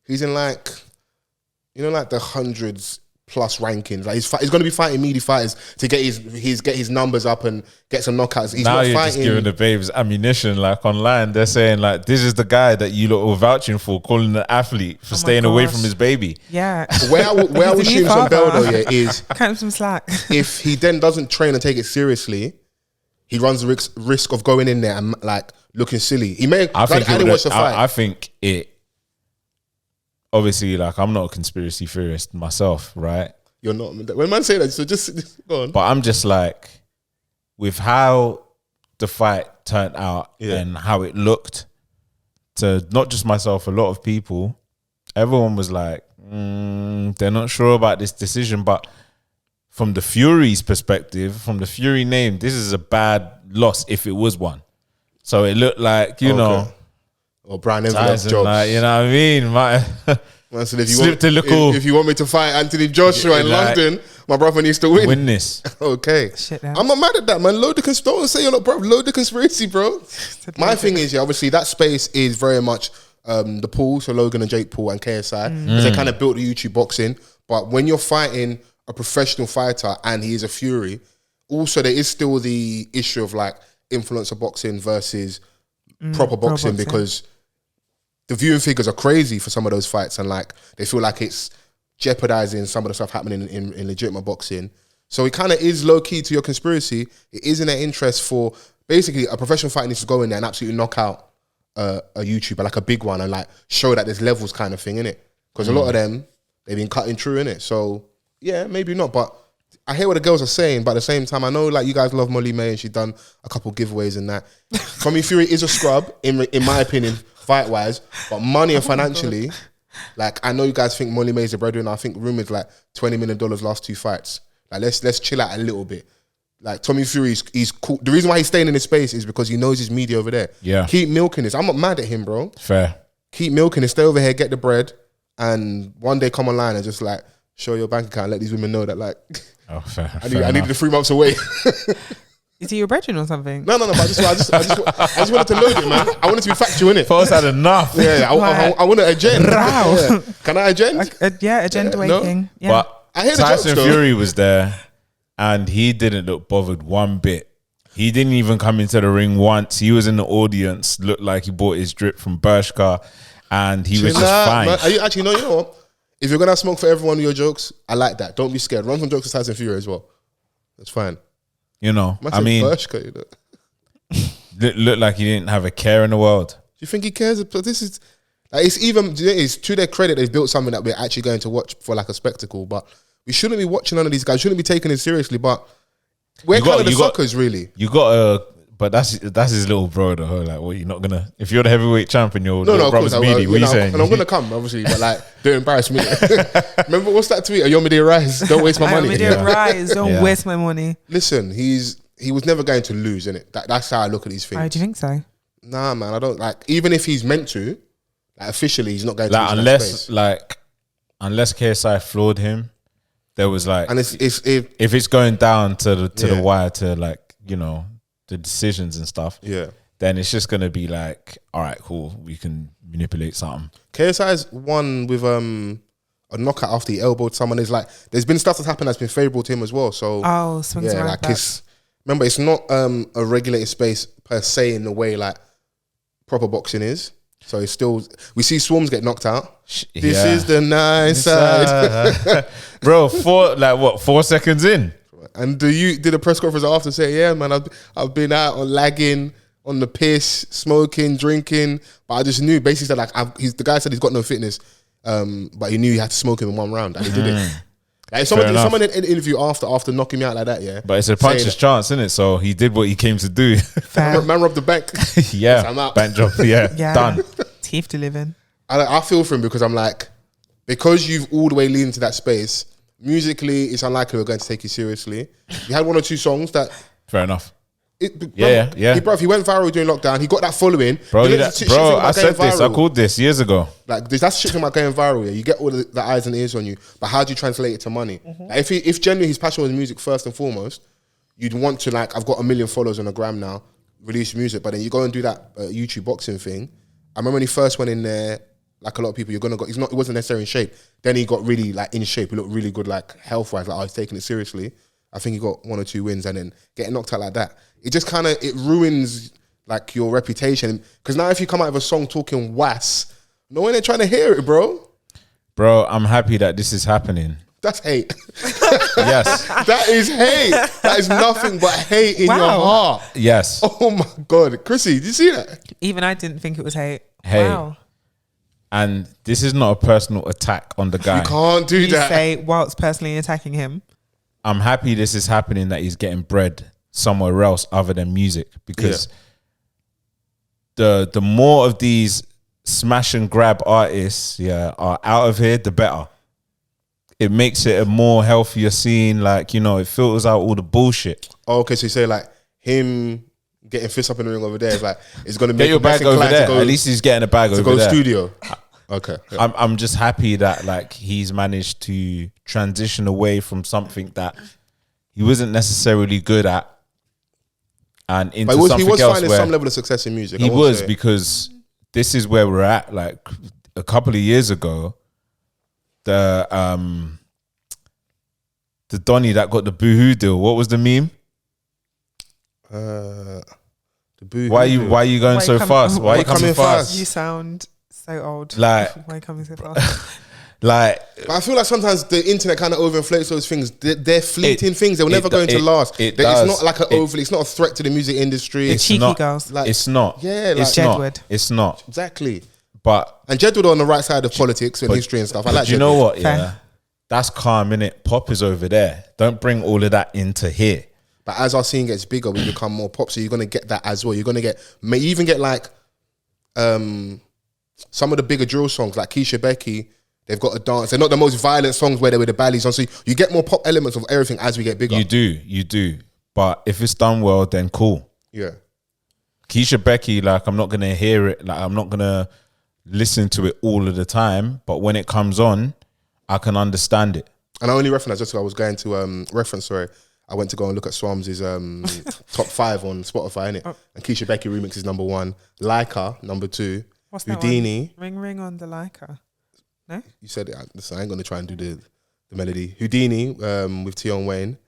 he's in like the hundreds plus rankings. Like he's going to be fighting meaty fighters to get his numbers up and get some knockouts. He's now not you're fighting. Just giving the babes ammunition. Like online, they're saying like this is the guy that you lot were vouching for, calling the athlete for staying away from his baby. Yeah. Where I would shoot some bell though, is cut him some slack. If he then doesn't train and take it seriously, he runs the risk of going in there and like looking silly. He may. I didn't watch the fight. I think it. Obviously, like I'm not a conspiracy theorist myself, right? You're not. When man say that, so just go on. But I'm just like, with how the fight turned out and how it looked, to not just myself, a lot of people, everyone was like, they're not sure about this decision. But from the Fury's perspective, from the Fury name, this is a bad loss if it was one. So it looked like, you know, or Brian envelope jobs. Like, you know what I mean? Man said, if you want me to fight Anthony Joshua in London, my brother needs to win this. Okay. Shit, I'm not mad at that, man. Load the conspiracy. Don't say you're not, bro. Load the conspiracy, bro. My thing is, obviously that space is very much the Paul, so Logan and Jake Paul and KSI, because they kind of built the YouTube boxing. But when you're fighting a professional fighter and he is a Fury, also there is still the issue of like influencer boxing versus proper boxing, because the viewing figures are crazy for some of those fights, and like they feel like it's jeopardizing some of the stuff happening in legitimate boxing. So it kind of is low key to your conspiracy. It is in their interest for basically a professional fighter needs to go in there and absolutely knock out a YouTuber, like a big one, and like show that there's levels kind of thing in it. Because a lot of them, they've been cutting through in it. So yeah, maybe not, but I hear what the girls are saying, but at the same time, I know like you guys love Molly May and she's done a couple giveaways and that. Tommy Fury is a scrub, in my opinion, fight-wise, but money and financially, like I know you guys think Molly May's a breadwinner. I think rumours like $20 million last 2 fights. Like let's chill out a little bit. Like Tommy Fury, he's cool. The reason why he's staying in his space is because he knows his media over there. Yeah. Keep milking this. I'm not mad at him, bro. Fair. Keep milking it. Stay over here, get the bread, and one day come online and just like show your bank account, let these women know that like fair. I needed the 3 months away. Is he your brethren or something? No. But I just wanted to load it, man. I wanted to be factual in it. Fols had enough. Yeah, I want to agenda. Yeah. Can I agenda? Agenda waking. No? Yeah. But I hear Tyson Fury was there, and he didn't look bothered one bit. He didn't even come into the ring once. He was in the audience, looked like he bought his drip from Bershka, and he was just fine. Man, you know what? If you're gonna have smoke for everyone with your jokes, I like that. Don't be scared. Run some jokes to Tyson Fury as well. That's fine. You know, I mean, Bershka, looked like he didn't have a care in the world. Do you think he cares? This is like, it's to their credit they've built something that we're actually going to watch for like a spectacle. But we shouldn't be watching none of these guys. Shouldn't be taking it seriously. But we're kind of the suckers, really. You got but that's his little bro though. Like, what, you're not gonna, if you're the heavyweight champion, your brother's meaty. What are you saying? And I'm gonna come, obviously, but like, don't embarrass me. Remember what's that tweet? Ayomide Rise, don't waste my money. Ayomide Rise, don't waste my money. Listen, he was never going to lose, innit? That's how I look at these things. Oh, do you think so? Nah, man, I don't like. Even if he's meant to, like officially, he's not going to lose. Unless KSI floored him, there was like, and if it's going down to the wire to like, you know, the decisions and stuff, then it's just gonna be like, all right, cool, we can manipulate something. KSI's won with a knockout after he elbowed someone. There's been stuff that's happened that's been favourable to him as well. So swings around like remember, it's not a regulated space per se in the way like proper boxing is. So it's still, we see Swarms get knocked out. This is the nice side. Bro, 4 seconds in. And did a press conference after say, yeah, man, I've been out on lagging, on the piss, smoking, drinking, but I just knew, basically said like, the guy said he's got no fitness, but he knew he had to smoke him in one round, and he did it. Like someone in an interview after knocking me out like that, yeah. But it's a puncher's chance, isn't it? So he did what he came to do. Man robbed the bank. Yeah, I'm out. Bank job. Yeah, done. Teeth to live in. I feel for him because I'm like, because you've all the way leaned into that space, musically, it's unlikely we're going to take you seriously. You had 1 or 2 songs that... Fair enough. He went viral during lockdown. He got that following. Bro, I said this. I called this years ago. Like, that's shit about going viral. Yeah, you get all the eyes and ears on you, but how do you translate it to money? Like, if genuinely his passion was music first and foremost, you'd want to, like, I've got 1 million followers on the gram now, release music, but then you go and do that YouTube boxing thing. I remember when he first went in there, like a lot of people, he wasn't necessarily in shape. Then he got really like in shape. He looked really good, like health wise. Like, he's taking it seriously. I think he got 1 or 2 wins, and then getting knocked out like that, it just kind of, it ruins like your reputation. Because now if you come out of a song talking was, no one ain't trying to hear it, bro. Bro, I'm happy that this is happening. That's hate. Yes. That is hate. That is nothing but hate in your heart. Yes. Oh my God. Chrissy, did you see that? Even I didn't think it was hate. Hey. Wow. And this is not a personal attack on the guy. You can't do that. You say whilst personally attacking him. I'm happy this is happening, that he's getting bread somewhere else other than music, because the more of these smash and grab artists are out of here, the better. It makes it a more healthier scene. Like, you know, it filters out all the bullshit. Oh, okay, so you say like him getting fists up in the ring over there is like, it's going to make your bag over there. At least he's getting a bag over there. To go studio. Okay. Yeah. I'm just happy that like he's managed to transition away from something that he wasn't necessarily good at and into something else. He was finding some level of success in music. He was, because this is where we're at. Like a couple of years ago, the Donny that got the Boohoo deal. What was the meme? The Boohoo. Why are you going so fast? Why are you coming fast? You sound so old. Like, why are you coming so fast? But I feel like sometimes the internet kind of overinflates those things. They're fleeting things. They're never going to last. It's not like it's not a threat to the music industry. The cheeky girls. Like, it's not. Yeah, like Jedward. It's not. Exactly. And Jedward on the right side of politics and history and stuff. I like. Do you know what? Yeah, that's calm, innit? Pop is over there. Don't bring all of that into here. But as our scene gets bigger, we become more pop. So you're gonna get that as well. You're gonna get, may even get like, some of the bigger drill songs like Keisha Becky. They've got a dance. They're not the most violent songs where they're with the baddies on. So you get more pop elements of everything as we get bigger. You do. But if it's done well, then cool. Yeah. Keisha Becky, like, I'm not going to hear it. Like, I'm not going to listen to it all of the time. But when it comes on, I can understand it. And I only reference, just I was going to I went to go and look at Swam's top 5 on Spotify, innit? Oh. And Keisha Becky remix is number 1. Leica, number 2. What's Houdini. That one? Ring on the Leica. No? You said it. Listen, I ain't going to try and do the melody. Houdini with Tion Wayne.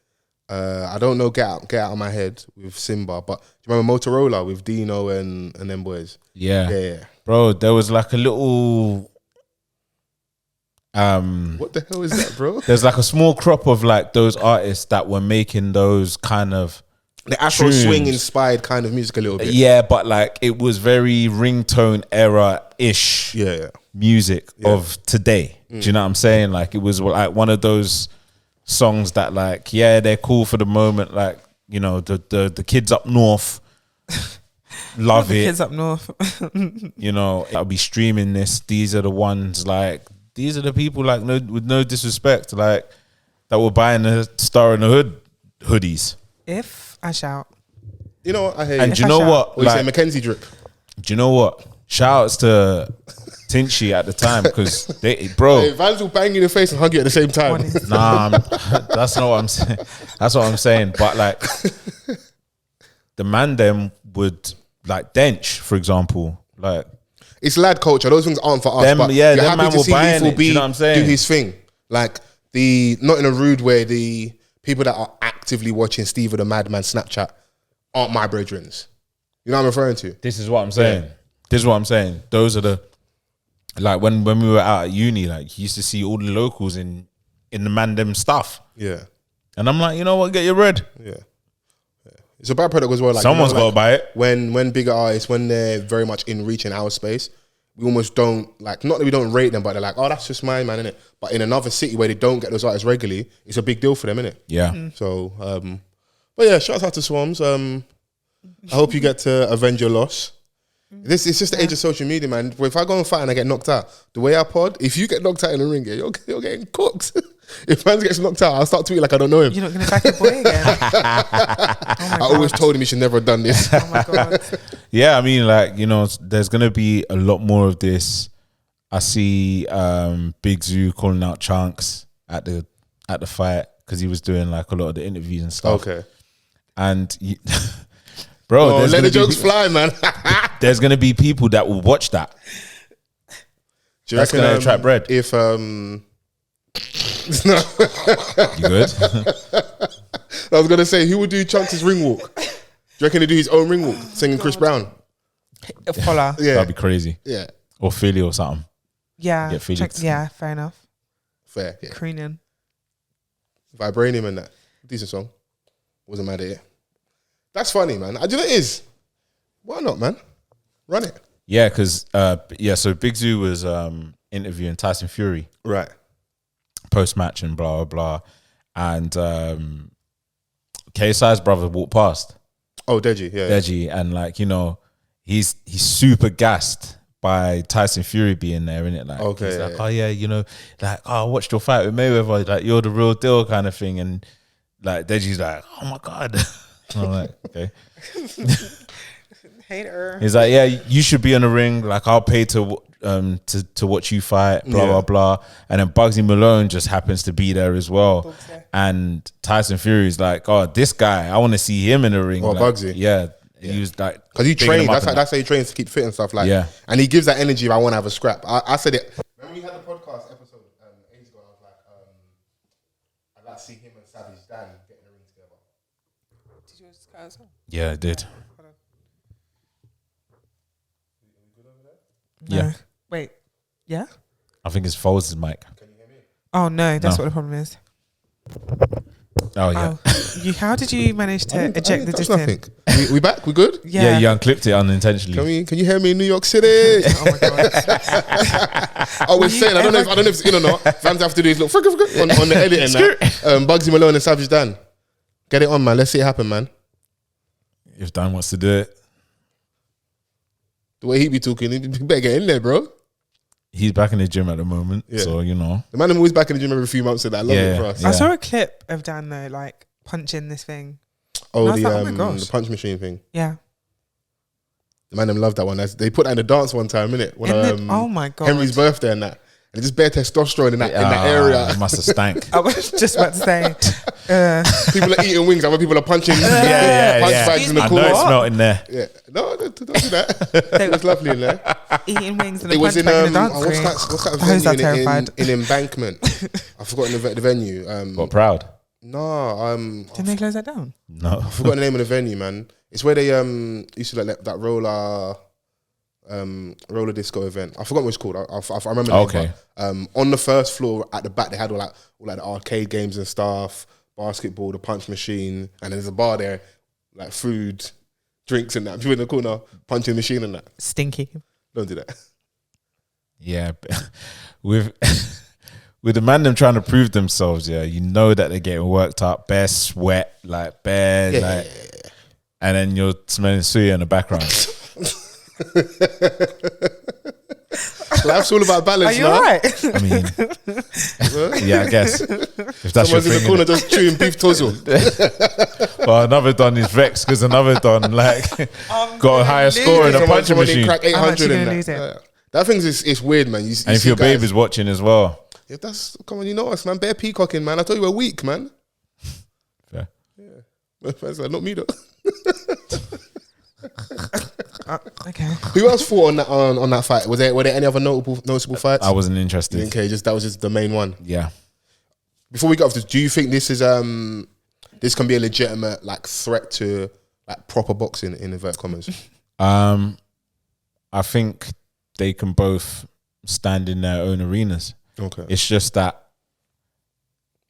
I don't know Get Out of My Head with Simba, but do you remember Motorola with Dino and them boys? Yeah. Bro, there was like a little... what the hell is that, bro? There's like a small crop of like those artists that were making those kind of... The Afro swing inspired kind of music a little bit. Yeah, but like it was very ringtone era-ish music of today. Do you know what I'm saying? Like it was like one of those songs that like, yeah, they're cool for the moment. Like, you know, the kids up north love it. Kids up north. You know, I'll be streaming this. These are the ones like, these are the people like, with no disrespect, like that were buying the Star in the Hood hoodies. If I shout. You know what? I hate and do you know what? Like, you say Mackenzie drip. Do you know what? Shout outs to Tinchy at the time because bro, Hey, Vans will bang you in the face and hug you at the same time. nah, that's not what I'm saying. That's what I'm saying. But like, the man them would like Dench, for example, like it's lad culture. Those things aren't for us. them, but yeah, you're them happy man to will see buy Lethal it. Do you know what I'm saying? do his thing. Like not in a rude way. The people that are actively watching Steve the Madman Snapchat aren't my brethrens. You know what I'm referring to? This is what I'm saying. Yeah. This is what I'm saying. Those are the like when we were out at uni, like you used to see all the locals in the man them stuff. Yeah. And I'm like, you know what, get your bread. Yeah. It's a bad product as well. Like, someone's got to buy it. When bigger artists, when they're very much in reach in our space, we almost don't like. Not that we don't rate them, but they're like, oh, that's just mine, man, innit? But in another city where they don't get those artists regularly, it's a big deal for them, innit? Yeah. So, but yeah, shout out to Swams. I hope you get to avenge your loss. This is just the age of social media, man. If I go and fight and I get knocked out, the way I pod, if you get knocked out in the ring, you're getting cooked. If man gets knocked out, I'll start tweeting like I don't know him. You're not going to back your boy again. I always told him he should never have done this. Oh my God. Yeah, I mean, like, you know, there's going to be a lot more of this. I see Big Zoo calling out Chunks at the fight because he was doing like a lot of the interviews and stuff. Okay. And bro, let the jokes fly, man. There's going to be people that will watch that. Do you That's reckon, going to attract bread. If You good? I was gonna say, who would do Chunks' ring walk? Do you reckon he'd do his own ring walk, singing Chris Brown? Follow. Yeah, That'd be crazy. Yeah, or Philly or something. Yeah. Get Philly. Yeah, fair enough. Fair. Yeah. Crooning. Vibranium and that decent song. Wasn't mad at it. That's funny, man. I do know it is. Why not, man? Run it. Yeah, because so Big Zoo was interviewing Tyson Fury. Right. Post-match and blah, blah, blah. And KSI's brother walked past. Oh, Deji, yeah. Deji, and like, you know, he's super gassed by Tyson Fury being there, innit? Like, okay, he's like, oh yeah, you know, like, oh, I watched your fight with Mayweather, like, you're the real deal kind of thing. And like, Deji's like, oh my God. I'm like, okay. Hater. He's like, yeah, you should be in the ring. Like, I'll pay to watch you fight, blah, blah, blah. And then Bugsy Malone just happens to be there as well. And Tyson Fury's like, oh, this guy, I want to see him in the ring. Oh, like, Bugsy. Yeah. He was like, because he trains. That's how he trains to keep fit and stuff. Like, yeah. And he gives that energy if I want to have a scrap. I said it. Remember we had the podcast episode ages ago. I was like, I'd like to see him and Savage Dan get in the ring together. Did yours cut as well? Yeah, it did. No. Yeah. Wait. Yeah? I think it's Fols' mic. Can you hear me? Oh, no. That's No. what the problem is. Oh, yeah. How did you manage to eject the That's nothing? nothing. We back? We good? Yeah, you unclipped it unintentionally. Can you hear me in New York City? Oh, my God. I was saying, I don't know if it's in or not. Fans have to do his little on the edit and that. Bugsy Malone and Savage Dan. Get it on, man. Let's see it happen, man. If Dan wants to do it. The way he be talking, he better get in there, bro. He's back in the gym at the moment, so you know. The man I'm always back in the gym every few months, so that I love it for us. I saw a clip of Dan though, like punching this thing. Oh, the punch machine thing. Yeah. The man them love that one. They put that in the dance one time, innit? When oh my God. Henry's birthday and that. And just bare testosterone in that area. It must have stank. I was just about to say. People are eating wings, other people are punching punch bags in the I corner. know it smelled in there. Yeah. No, don't do that. It was lovely in there. Eating wings and It was in the dance what's that venue in Embankment? I've forgotten the venue. What, Proud? No, Didn't they close that down? No. I forgot the name of the venue, man. It's where they used to like that roller disco event. I forgot what it's called. I remember. Okay. On the first floor at the back, they had all the arcade games and stuff, basketball, the punch machine, and there's a bar there, like food, drinks and that. People in the corner punching machine and that. Stinky. Don't do that. Yeah, with the man them trying to prove themselves, yeah, you know that they're getting worked up, bare sweat, like bare, and then you're smelling suya in the background. Life's all about balance. Are you alright? I mean, yeah, I guess if that's someone's your in thing, the corner just chewing beef tuzzle. well, another don is vexed because another don got a higher score in a punching machine. Crack I'm actually 800 gonna in lose that. it. That thing's it's weird, man. You and if your babe is watching as well. If that's, come on, you know us, man. Bare peacocking, man. I told you we're weak, man. Fair. Yeah. That's like, not me, though. Okay. Who else fought on that fight? Were there any other noticeable fights? I wasn't interested. Okay, that was just the main one. Yeah. Before we get off this, do you think this is this can be a legitimate like threat to like proper boxing in inverted commas? I think they can both stand in their own arenas. Okay. It's just that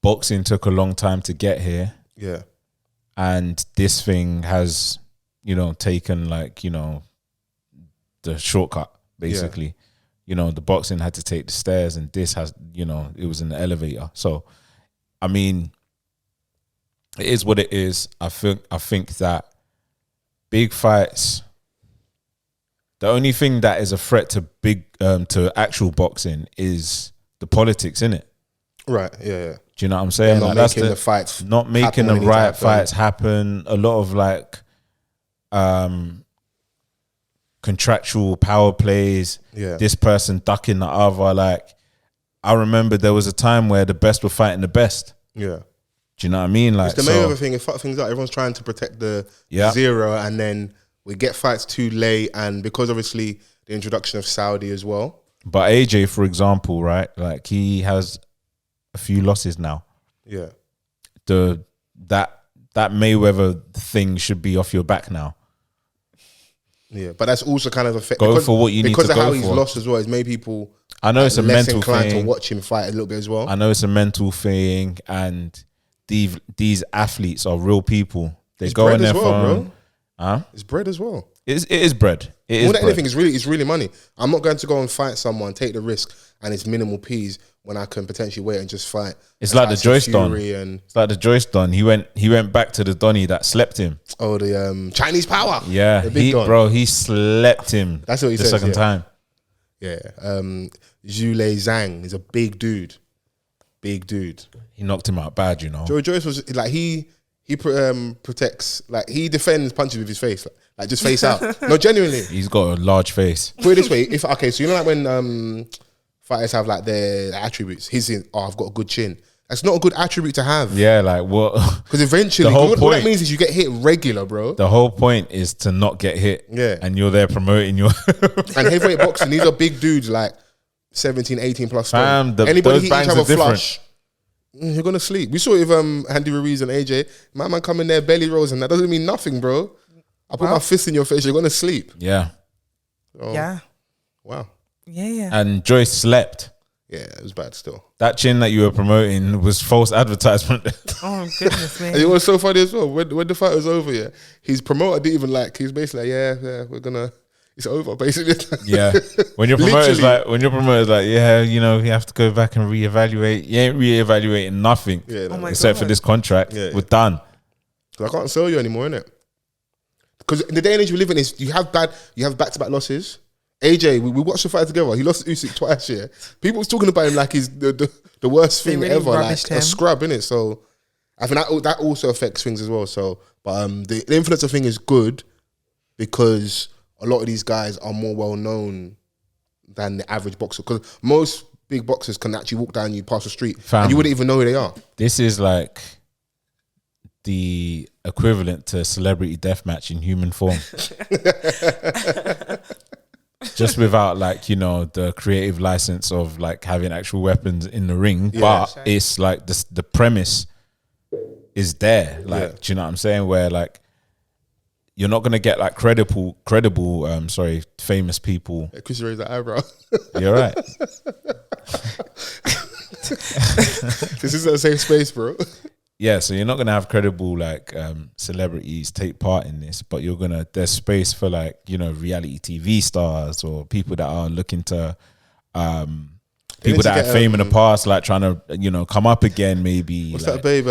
boxing took a long time to get here. Yeah. And this thing has, taken like, the shortcut, basically. Yeah. The boxing had to take the stairs and this has, it was in the elevator. So, I mean, it is what it is. I think that big fights, the only thing that is a threat to to actual boxing is the politics, innit? Right, yeah. Do you know what I'm saying? Not making the fights not making the right fights happen. A lot of like contractual power plays. Yeah. This person ducking the other. Like, I remember there was a time where the best were fighting the best. Yeah. Do you know what I mean? Like, it's the Mayweather thing. It fuck things up. Everyone's trying to protect the zero, and then we get fights too late, and because obviously the introduction of Saudi as well. But AJ, for example, right? Like, he has a few losses now. Yeah. That Mayweather thing should be off your back now. Yeah, but that's also kind of affect go for what you need to go for. Because of how he's lost as well, it's made people. I know it's a mental inclined thing to watch him fight a little bit as well. I know it's a mental thing, and these athletes are real people. They go in there for. It's bread as well. It is bread. It More is than anything, it's really money. I'm not going to go and fight someone, take the risk, and it's minimal P's when I can potentially wait and just fight. It's like the Joyce Don. It's like the Joyce Don. He went back to the Donny that slept him. Oh, the Chinese power. Yeah, he slept him. That's what he says. The second time. Yeah. Zhule Zhang is a big dude. Big dude. He knocked him out bad, Joe Joyce was like he protects, like he defends punches with his face, like just face out. No, genuinely. He's got a large face. Put it this way, so you know like when fighters have like their attributes, he's saying, I've got a good chin. That's not a good attribute to have. Yeah, like what? Because eventually, what that means is you get hit regular, bro. The whole point is to not get hit. Yeah. And you're there promoting your... And heavyweight boxing, these are big dudes like 17, 18 plus. Fam, anybody hit each other different. flush, you're going to sleep. We saw it with Andy Ruiz and AJ. My man come in there, belly rolls, and that doesn't mean nothing, bro. I put my fist in your face, you're going to sleep. Yeah. Oh, yeah. Wow. Yeah. And Joyce slept. Yeah, it was bad still. That chin that you were promoting was false advertisement. Oh, goodness me. And it was so funny as well. When the fight was over, his promoter didn't even like, he's basically like, yeah, we're going to, it's over, basically. Yeah. When your promoter's like, yeah, you have to go back and reevaluate. You ain't reevaluating nothing except for this contract. Yeah, we're done. I can't sell you anymore, innit? Because in the day and age we live in, you have back-to-back losses. AJ, we watched the fight together. He lost to Usyk twice, yeah. People was talking about him like he's the worst thing really ever, like a scrub, innit? So I think that also affects things as well. So, but the influencer thing is good because a lot of these guys are more well known than the average boxer. Because most big boxers can actually walk down you past the street and you wouldn't even know who they are. This is like the equivalent to celebrity deathmatch in human form. Just without the creative license of like having actual weapons in the ring, but it's like the premise is there. Like, do you know what I'm saying? Where like you're not gonna get like credible, famous people. Chris raised that eyebrow. You're right. This is a safe space, bro. Yeah, so you're not gonna have credible celebrities take part in this, but there's space for reality TV stars or people that are looking to people that had fame in the past, like trying to come up again. Maybe what's that babe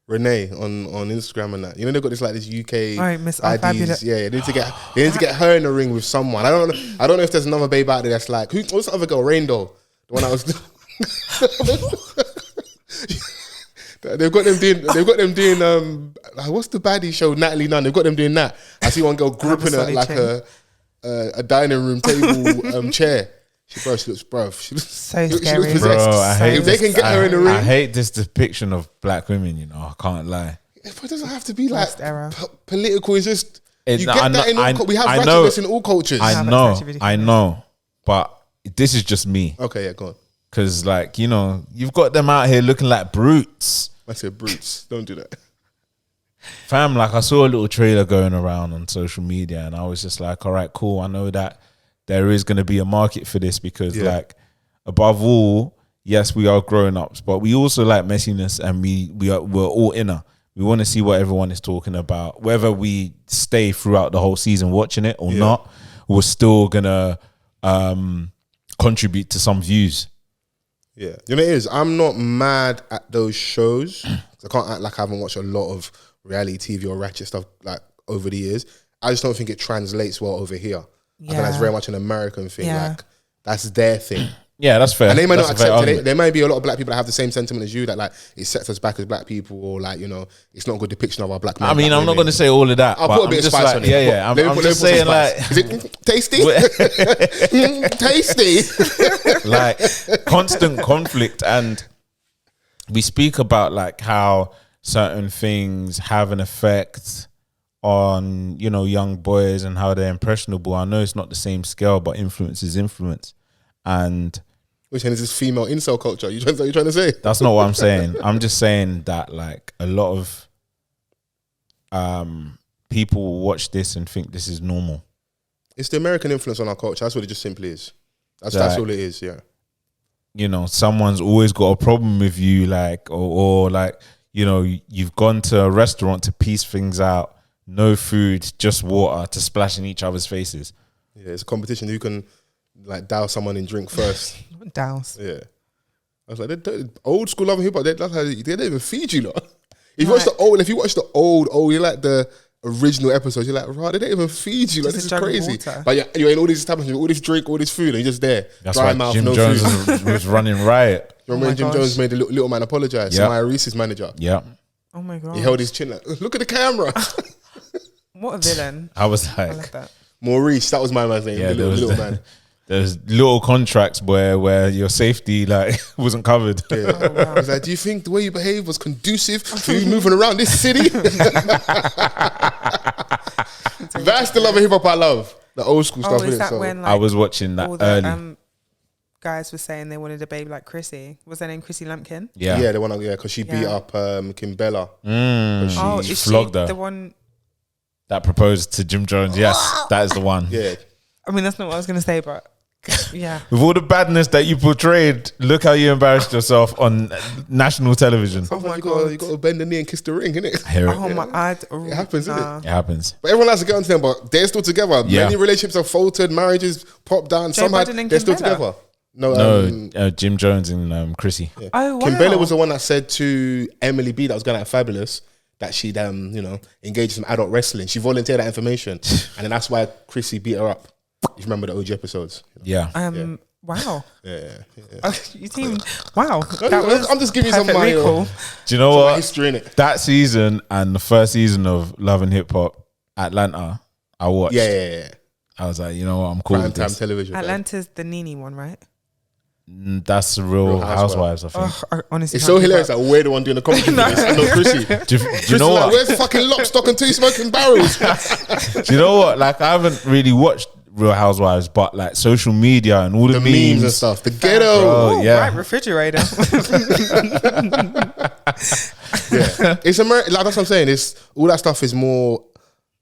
Renee on Instagram and that. They've got this UK Miss baddies. Yeah, they need to get her in the ring with someone. I don't know if there's another babe out there that's like what's the other girl, Rainbow, the one I was. They've got them doing what's the baddie show, Natalie Nunn. They've got them doing that. I see one girl gripping her like a a dining room table chair. She looks, she looks so she scary. looks possessed. Bro, I hate if they can get her in the room. I hate this depiction of black women, you know, I can't lie. It doesn't have to be like era. political. It's just, you get I that in all we have I ratchetness in all cultures. I know, but this is just me. Okay, yeah, go on. Because, like, you know, you've got them out here looking like brutes. I said brutes. Don't do that. Fam, like, I saw a little trailer going around on social media and I was just like, all right, cool. I know that there is going to be a market for this because, like, above all, yes, we are grown ups, but we also like messiness and we're all inner. We want to see what everyone is talking about. Whether we stay throughout the whole season watching it or not, we're still going to contribute to some views. Yeah. You know what it is? I'm not mad at those shows. I can't act like I haven't watched a lot of reality TV or ratchet stuff like over the years. I just don't think it translates well over here. I think that's very much an American thing. Like, that's their thing. Yeah, that's fair. And they may not accept it. There may be a lot of black people that have the same sentiment as you, that like it sets us back as black people, or like, you know, it's not a good depiction of our black men. I mean, I'm not going to say all of that. I'll put a bit of spice on it. Yeah. I'm just saying, like, is it tasty? Tasty. Like, constant conflict, and we speak about like how certain things have an effect on, you know, young boys and how they're impressionable. I know it's not the same scale, but influence is influence. And which one is this female incel culture? You trying to say? That's not what I'm saying. I'm just saying that like a lot of people watch this and think this is normal. It's the American influence on our culture. That's what it just simply is. That's all it is. Yeah. You know, someone's always got a problem with you, like, or like, you know, you've gone to a restaurant to piece things out, no food, just water, to splash in each other's faces. Yeah, it's a competition. Who can like douse someone in drink first? Douse. Yeah. I was like, old school Love and Hip Hop. They don't even feed you, lot. If you watch the old, you like the original episodes, you're like, right, they don't even feed you. Like, this is crazy. But you're in all these establishments, all this drink, all this food, and you're just there. That's why mouth, Jim Jones was running riot. Remember when Jim Jones made the little man apologize? Yep. Samaya Reese's manager. Yeah. Oh my God. He held his chin like, look at the camera. What a villain. I was like, I love that. Maurice, that was my man's name. Yeah, the little man. There's little contracts where your safety like wasn't covered. Yeah. Oh, wow. I was like, do you think the way you behave was conducive to you moving around this city? That's the Love and Hip Hop I love. The old school stuff. Is that when, like, I was watching that early. Guys were saying they wanted a baby like Chrissy. Was her name Chrissy Lumpkin? Yeah, the one. Yeah, because she beat up Kim Bella. She flogged her. The one that proposed to Jim Jones. Yes, that is the one. Yeah. I mean, that's not what I was going to say, but yeah. With all the badness that you portrayed, look how you embarrassed yourself on national television. Oh my God. You got to bend the knee and kiss the ring, innit? It happens, innit? It happens. But everyone has to get onto them, but they're still together. Yeah. Many relationships have faltered, marriages popped down. Somehow they're still together. No, Jim Jones and Chrissy. Yeah. Oh, wow. Kim Bella was the one that said to Emily B that was going out Fabulous that she'd engaged in some adult wrestling. She volunteered that information, and then that's why Chrissy beat her up. You remember the OG episodes? Yeah. Wow. Yeah. You seem wow. I'm just giving you some my Do you know what? History in it. That season and the first season of Love and Hip Hop Atlanta, I watched. Yeah. I was like, you know what? I'm cool. Prime time television. Atlanta's the Nene one, right? That's the Real Housewives, I think. Honestly, it's so hilarious that we're the one doing the comedy for this. I know Chrissy. Do you know what? Like, where's fucking Lock, Stock and Two Smoking Barrels? Do you know what? Like, I haven't really watched Real Housewives, but like social media and all the memes and stuff, the ghetto. Right refrigerator. Yeah, it's American. Like that's what I'm saying. It's all that stuff is more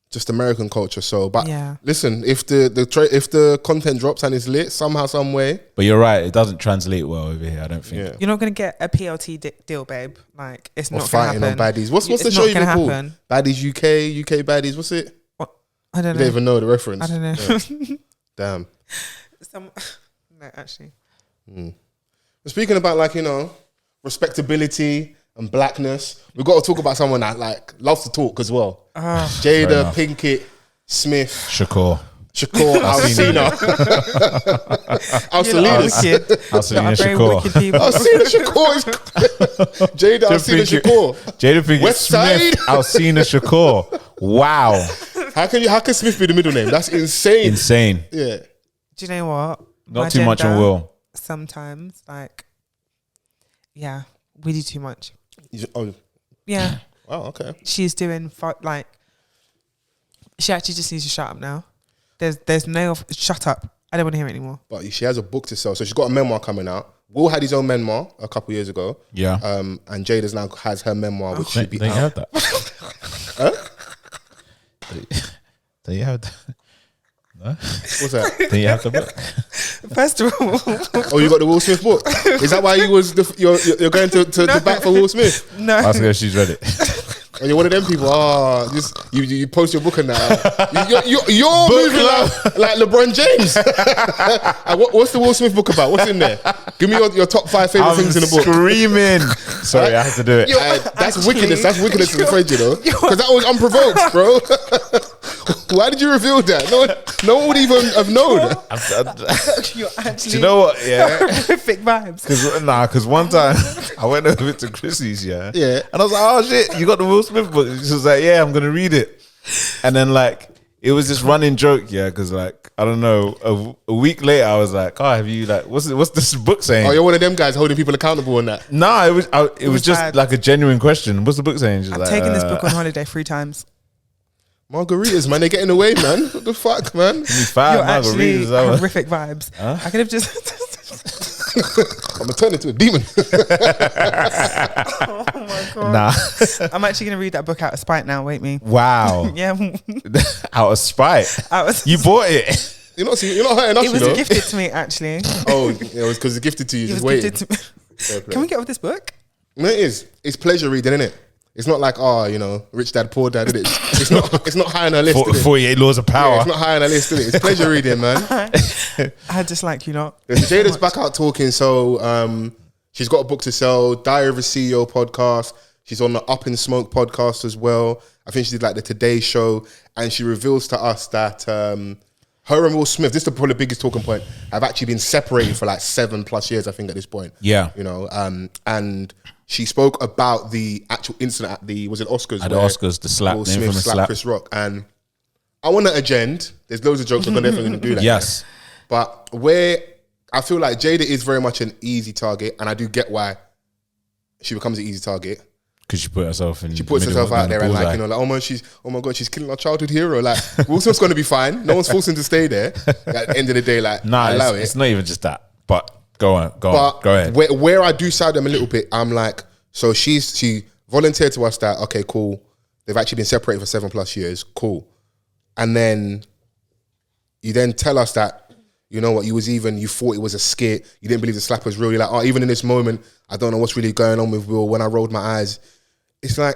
just American culture. So, but listen, if the content drops and it's lit somehow, some way. But you're right, it doesn't translate well over here. I don't think. Yeah. You're not gonna get a PLT deal, babe. Like it's not fighting gonna happen. on baddies. What's the show even called? Baddies UK baddies. What's it? I don't know. You don't even know the reference. I don't know. Yeah. Damn. No, actually. Speaking about respectability and blackness, we've got to talk about someone that loves to talk as well. Jada Pinkett Smith. Shakur. Alcina. Alcina Shakur. Jada Alcina Shakur. Jada Pinkett Smith. Alcina Shakur. Wow. How can Smith be the middle name? That's insane. Insane. Yeah. Do you know what? Not too much on Will. Sometimes, like, yeah, we do too much. Oh. Yeah. Oh, okay. She's doing like. She actually just needs to shut up now. There's no shut up. I don't want to hear it anymore. But she has a book to sell, so she's got a memoir coming out. Will had his own memoir a couple years ago. Yeah. And Jada's now has her memoir, which should be Don't out. you have that? Huh? Don't you have that? No? What's that? Don't you have the book? First of all, Oh, you got the Will Smith book? Is that why you're going to bat for Will Smith? no. Ask her if she's read it. And you're one of them people. Just you post your book and that. You're moving like LeBron James. What's the Will Smith book about? What's in there? Give me your top 5 favorite things in the book. Screaming. Sorry, I have to do it. That's wickedness. That's wickedness in the fridge, you know. Because that was unprovoked, bro. Why did you reveal that? No one would even have known. You're actually. Do you know what? Yeah. Horrific vibes. Because one time I went over to Chrissy's, yeah, and I was like, oh shit, you got the Will Smith book? She was like, yeah, I'm gonna read it. And then like it was this running joke, yeah, because like I don't know, a week later I was like, oh, have you like what's this book saying? Oh, you're one of them guys holding people accountable on that. Nah, it was just bad. like a genuine question. What's the book saying? She's I've like, taken this book on holiday 3 times. Margaritas, man, they're getting away, man. What the fuck, man? Give me 5 You're actually margaritas. horrific vibes. Huh? I could have just. I'm gonna turn into a demon. Oh my god! Nah. I'm actually gonna read that book out of spite now. Wait me. Wow. Yeah. Out of spite. You bought it. You're not hurting us, It was you know. gifted to me actually. Oh, it was because it's gifted to you. It Just was waiting. gifted to me. Can we get with this book? No, it is. It's pleasure reading, isn't it? It's not like rich dad, poor dad, is it? It's not high on our list. 48 laws of power. Yeah, it's not high on our list, is it? It's pleasure reading, man. I just like you not. Jada's back out talking, so she's got a book to sell. Diary of a CEO podcast. She's on the Up in Smoke podcast as well. I think she did like the Today Show, and she reveals to us that her and Will Smith, this is probably the biggest talking point, have actually been separated for like 7+ years, I think, at this point. Yeah. You know, and she spoke about the actual incident at the Oscars? At the Oscars, the slap, Will the Smith infamous slapped slap. Chris Rock. And I want to agenda. There's loads of jokes. I'm definitely going to do that. Yes. But where I feel like Jada is very much an easy target, and I do get why she becomes an easy target. Because she put herself in. She puts herself out there and like, you know, like, oh my god, she's killing our childhood hero. Like, Will Smith's going to be fine. No one's forcing to stay there. At the end of the day, like, allow it. It's not even just that. But go on, go ahead. Where I do side them a little bit, I'm like, so she volunteered to us that, okay, cool. They've actually been separated for 7+ years. Cool. And then you then tell us that, you know what, you thought it was a skit. You didn't believe the slap was real. You're like, oh, even in this moment, I don't know what's really going on with Will. When I rolled my eyes, it's like,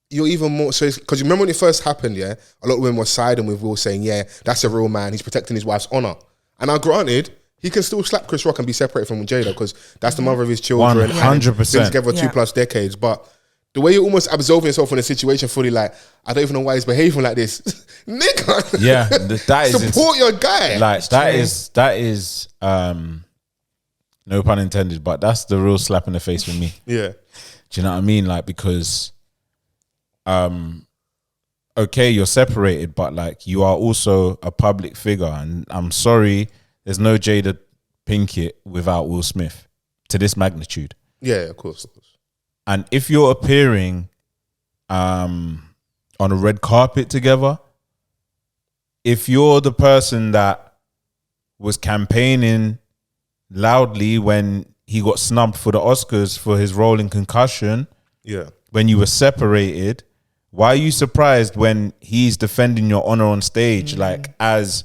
you're even more, so because you remember when it first happened, yeah, a lot of women were siding with Will saying, yeah, that's a real man. He's protecting his wife's honor. And now granted, he can still slap Chris Rock and be separated from Jada because that's the mother of his children. 100%. Been together 2+ decades. But the way you're almost absolving yourself from the situation fully, like, I don't even know why he's behaving like this. Nigga. Yeah. That is support your guy. Like, that is no pun intended, but that's the real slap in the face for me. Yeah. Do you know what I mean? Like, because, okay, you're separated, but like, you are also a public figure. And I'm sorry, there's no Jada Pinkett without Will Smith to this magnitude. Yeah, of course. And if you're appearing on a red carpet together, if you're the person that was campaigning loudly when he got snubbed for the Oscars for his role in Concussion, yeah, when you were separated, why are you surprised when he's defending your honor on stage, like, as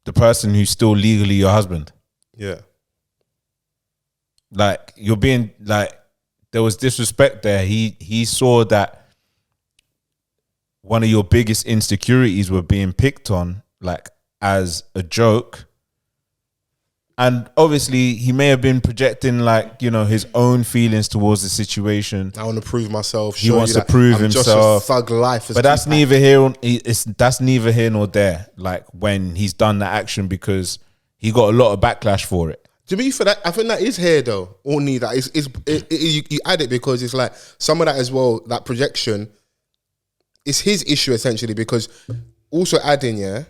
the person who's still legally your husband? Yeah. Like, you're being, like, there was disrespect there. He saw that one of your biggest insecurities were being picked on, like, as a joke. And obviously, he may have been projecting, like, you know, his own feelings towards the situation. I want to prove myself. He wants to prove himself. Just a thug life. But that's neither here nor there. Like, when he's done that action, because he got a lot of backlash for it. To me, for that, I think that is here though. Or neither. You add it because it's like some of that as well. That projection it's his issue essentially, because also adding, yeah,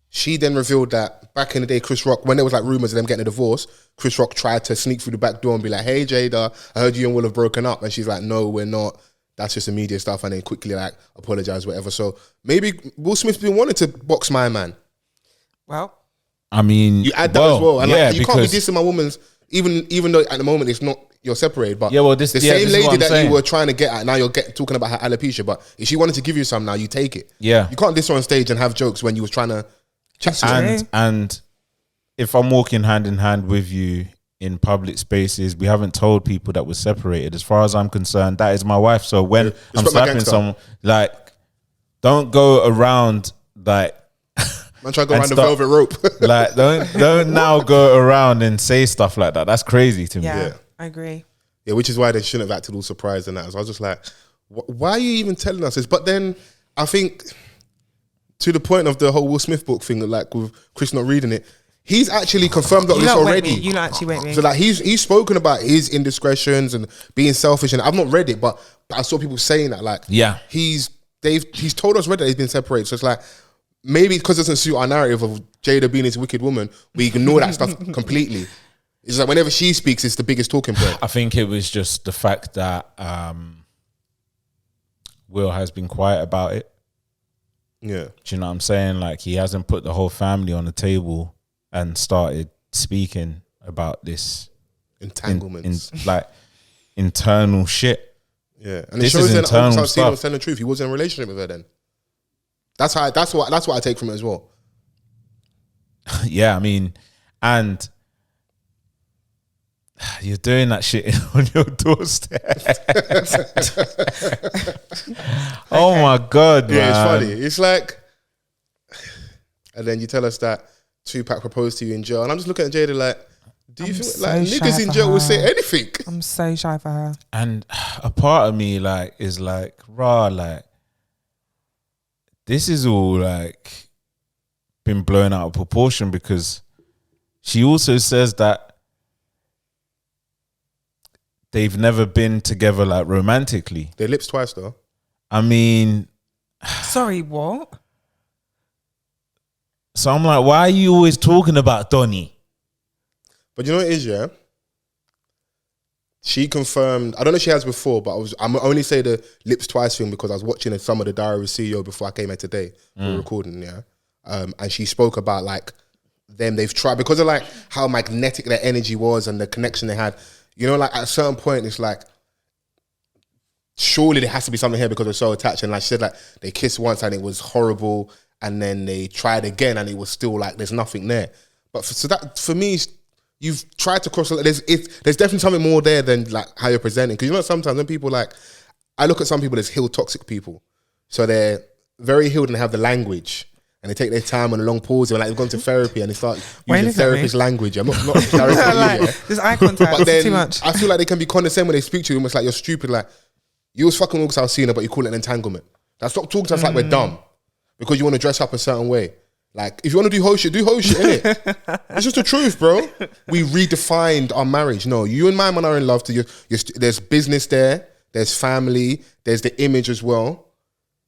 she then revealed that back in the day, Chris Rock, when there was like rumors of them getting a divorce, Chris Rock tried to sneak through the back door and be like, hey Jada, I heard you and Will have broken up. And she's like, no, we're not. That's just the media stuff. And then quickly like apologize, whatever. So maybe Will Smith's been wanting to box my man. Well, I mean, you add that as well. And yeah, like, you can't be dissing my woman's, even though at the moment it's not, you're separated, but the same lady that you were trying to get at, now you're talking about her alopecia, but if she wanted to give you some now, you take it. Yeah. You can't diss her on stage and have jokes when you was trying to chat to her. And if I'm walking hand in hand with you in public spaces, we haven't told people that we're separated. As far as I'm concerned, that is my wife. So when I'm slapping someone, like, don't go around like, I'm trying to go around the velvet rope. Like, don't now go around and say stuff like that. That's crazy to me. Yeah. I agree. Yeah, which is why they shouldn't have acted all surprised and that. So I was just like, why are you even telling us this? But then I think to the point of the whole Will Smith book thing, like with Chris not reading it, he's actually confirmed all this already. You actually wait me. So like he's spoken about his indiscretions and being selfish, and I've not read it, but I saw people saying that. Like, yeah, he's told us already that he's been separated. So it's like, maybe because it doesn't suit our narrative of Jada being this wicked woman, we ignore that stuff completely. It's like whenever she speaks, it's the biggest talking point. I think it was just the fact that Will has been quiet about it. Yeah. Do you know what I'm saying? Like, he hasn't put the whole family on the table and started speaking about this entanglements, like internal shit. Yeah, and this it shows is internal stuff. stuff. Telling the truth, he wasn't in a relationship with her then. That's what I take from it as well. Yeah, I mean, and you're doing that shit on your doorstep. Oh my God, man. Yeah, it's funny. It's like, and then you tell us that Tupac proposed to you in jail, and I'm just looking at Jada like, do you think like niggas in jail will say anything? I'm so shy for her. And a part of me like is like, rah, like, this is all like been blown out of proportion, because she also says that they've never been together like romantically. Their lips twice though. I mean, sorry, what? So I'm like, why are you always talking about Donnie? But you know what it is, yeah? She confirmed, I don't know if she has before, but I'm only say the lips twice thing because I was watching some of the Diary of a CEO before I came here today for recording, yeah? And she spoke about like them, they've tried, because of like how magnetic their energy was and the connection they had. You know, like at a certain point, it's like, surely there has to be something here because they're so attached. And like she said, like they kissed once and it was horrible, and then they tried again and it was still like there's nothing there. But for me, you've tried to cross. There's definitely something more there than like how you're presenting. Because you know, sometimes when people like, I look at some people as healed toxic people, so they're very healed and they have the language. And they take their time on a long pause. They're like, they've gone to therapy and they start using therapist language. I'm not like, there's eye contact. But then too much. I feel like they can be condescending when they speak to you, almost like you're stupid. Like, you was fucking with Alcina, but you call it an entanglement. Like, stop talking to us like we're dumb because you want to dress up a certain way. Like, if you want to do hoe shit, innit? It's just the truth, bro. We redefined our marriage. No, you and my man are in love. There's business there. There's family. There's the image as well.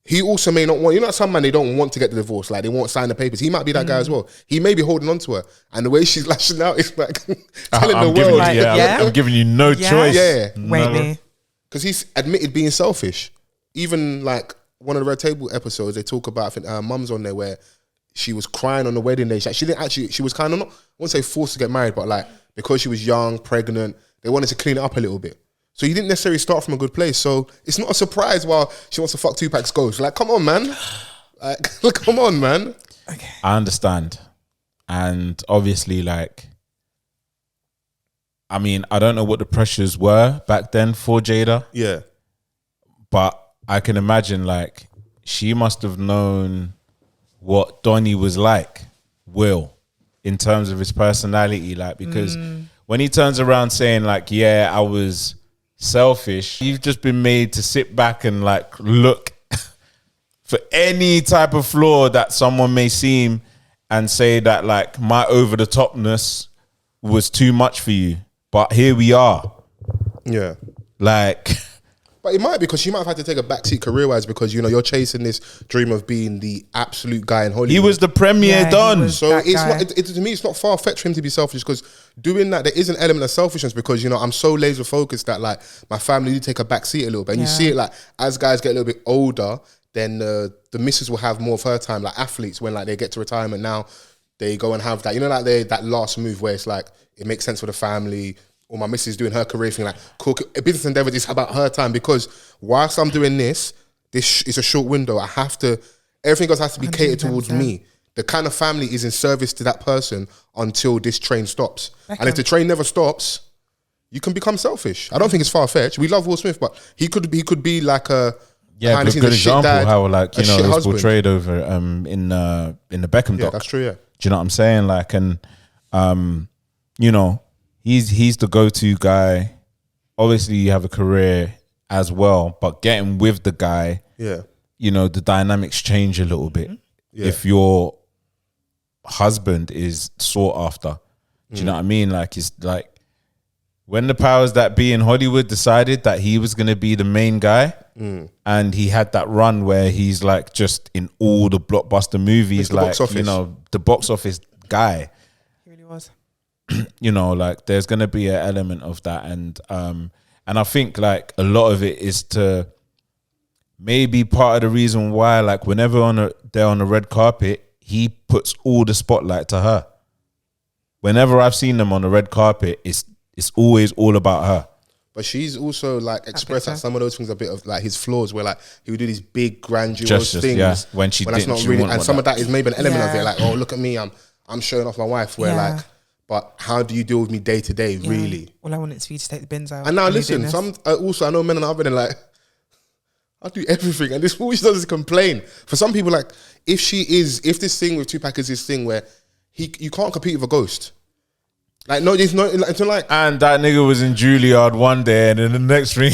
He also may not want, you know, some man, they don't want to get the divorce. Like, they won't sign the papers. He might be that guy as well. He may be holding on to her. And the way she's lashing out is like telling the world. I'm giving you no choice. Yeah. Wait me. Because he's admitted being selfish. Even like one of the Red Table episodes, they talk about, I think Mum's on there, where she was crying on the wedding day. She didn't actually, she was kind of not, I wouldn't say forced to get married, but like, because she was young, pregnant, they wanted to clean it up a little bit. So you didn't necessarily start from a good place. So it's not a surprise why she wants to fuck Tupac's ghost. Like, come on, man. Like, come on, man. Okay. I understand. And obviously, like, I mean, I don't know what the pressures were back then for Jada. Yeah. But I can imagine, like, she must have known what Donnie was like, Will, in terms of his personality. Like, because when he turns around saying, like, yeah, I was selfish, you've just been made to sit back and like look for any type of flaw that someone may seem and say that like my over the topness was too much for you. But here we are. Yeah. Like, But it might, because she might have had to take a backseat career-wise, because, you know, you're chasing this dream of being the absolute guy in Hollywood. He was the premier Don. So it's not, to me, it's not far-fetched for him to be selfish, because doing that, there is an element of selfishness, because, you know, I'm so laser-focused that, like, my family need to take a backseat a little bit. And you see it, like, as guys get a little bit older, then the missus will have more of her time, like athletes, when, like, they get to retirement now, they go and have that, you know, like that last move where it's like, it makes sense for the family, or my missus doing her career thing, like, cool, business endeavors is about her time, because whilst I'm doing this is a short window. I have to, everything else has to be catered towards me. The kind of family is in service to that person until this train stops. And if the train never stops, you can become selfish. I don't think it's far-fetched. We love Will Smith, but he could be like a, yeah, good example dad, how, like, you know, it was portrayed over in the Beckham doc. Yeah, that's true, yeah. Do you know what I'm saying? Like, and you know, he's the go-to guy. Obviously, you have a career as well, but getting with the guy, you know, the dynamics change a little bit. If your husband is sought after, do you know what I mean? Like, it's like when the powers that be in Hollywood decided that he was going to be the main guy, and he had that run where he's like just in all the blockbuster movies, like, you know, the box office guy. He really was. You know, like, there's going to be an element of that, and I think, like, a lot of it is to maybe part of the reason why, like, whenever they're on the red carpet, he puts all the spotlight to her. Whenever I've seen them on the red carpet, it's always all about her. But she's also, like, expressed like some of those things, a bit of, like, his flaws, where, like, he would do these big grandiose things when that's not really, and some of that is maybe an element of it, like, oh, look at me, I'm showing off my wife, where like, but how do you deal with me day to day, really? All I want is for you to take the bins out. And now listen, I know men and other than, like, I'll do everything, and this all she does is complain. For some people, like, if this thing with Tupac is this thing where you can't compete with a ghost. Like, no, it's not, like, like, and that nigga was in Juilliard one day, and then the next ring,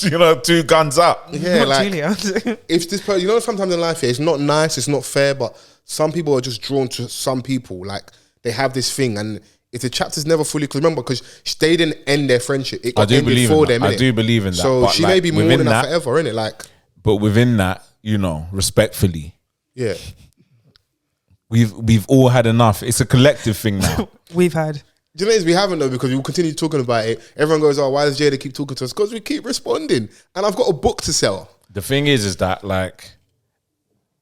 you know, 2 guns up. Yeah, not like, Juilliard. If this person, you know, sometimes in life, it's not nice, it's not fair, but some people are just drawn to some people. Like, they have this thing, and if the chapter's never fully, because remember, because they didn't end their friendship, it got ended for them. I do believe in that. So she may be mourning that forever, innit? Like, but within that, you know, respectfully, yeah, we've all had enough. It's a collective thing now. We've had. Do you know what it is? We haven't, though, because we will continue talking about it. Everyone goes, oh, why does Jada keep talking to us? Because we keep responding, and I've got a book to sell. The thing is that, like,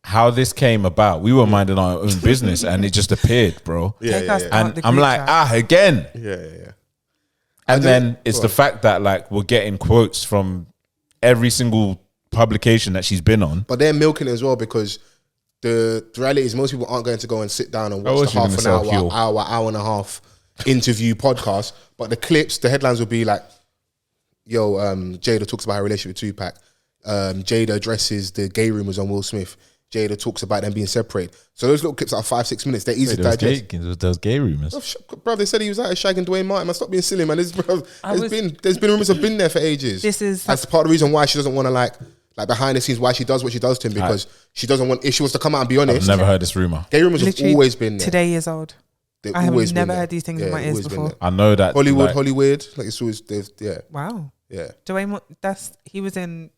how this came about, we were minding our own business, and it just appeared, bro. Yeah. And I'm like, again. Yeah. And then it's the fact that, like, we're getting quotes from every single publication that she's been on. But they're milking it as well, because the reality is most people aren't going to go and sit down and watch the half an hour and a half interview podcast. But the clips, the headlines will be like, yo, Jada talks about her relationship with Tupac. Jada addresses the gay rumors on Will Smith. Jada talks about them being separated. So those little clips are 5-6 minutes. They're easy to digest. Those gay rumors. Oh, bro, they said he was out shagging Dwayne Martin. Man, stop being silly, man. There's been rumors have been there for ages. That's part of the reason why she doesn't want to, like behind the scenes, why she does what she does to him, because she doesn't want, if she was to come out and be honest. I've never heard this rumor. Gay rumors have always been there. Today years old. I have never heard these things in my ears before. I know that Hollywood, like, it's always, yeah. Wow. Yeah. Dwayne, he was in.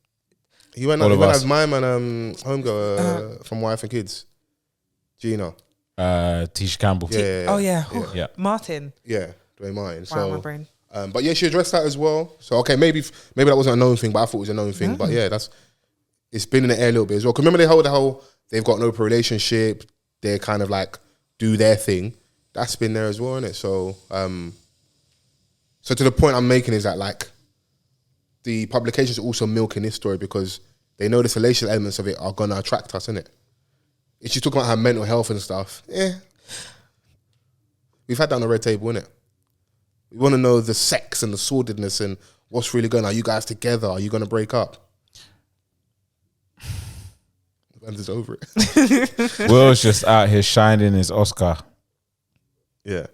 He went as my man, homegirl from Wife and Kids, Gina. Tisha Campbell. Yeah. Martin. Yeah, Dwayne Martin. Wow, my brain. But yeah, she addressed that as well. So okay, maybe that wasn't a known thing, but I thought it was a known thing. But yeah, it's been in the air a little bit as well. Because remember they've got an open relationship. They kind of like do their thing. That's been there as well, isn't it? So so to the point I'm making is that, like, the publications are also milking this story because they know the salacious elements of it are gonna attract us, innit? If she's talking about her mental health and stuff, we've had that on the red table, innit? We want to know the sex and the sordidness and what's really going on. Are you guys together? Are you going to break up? And it's over it. Will's just out here shining his Oscar. Yeah.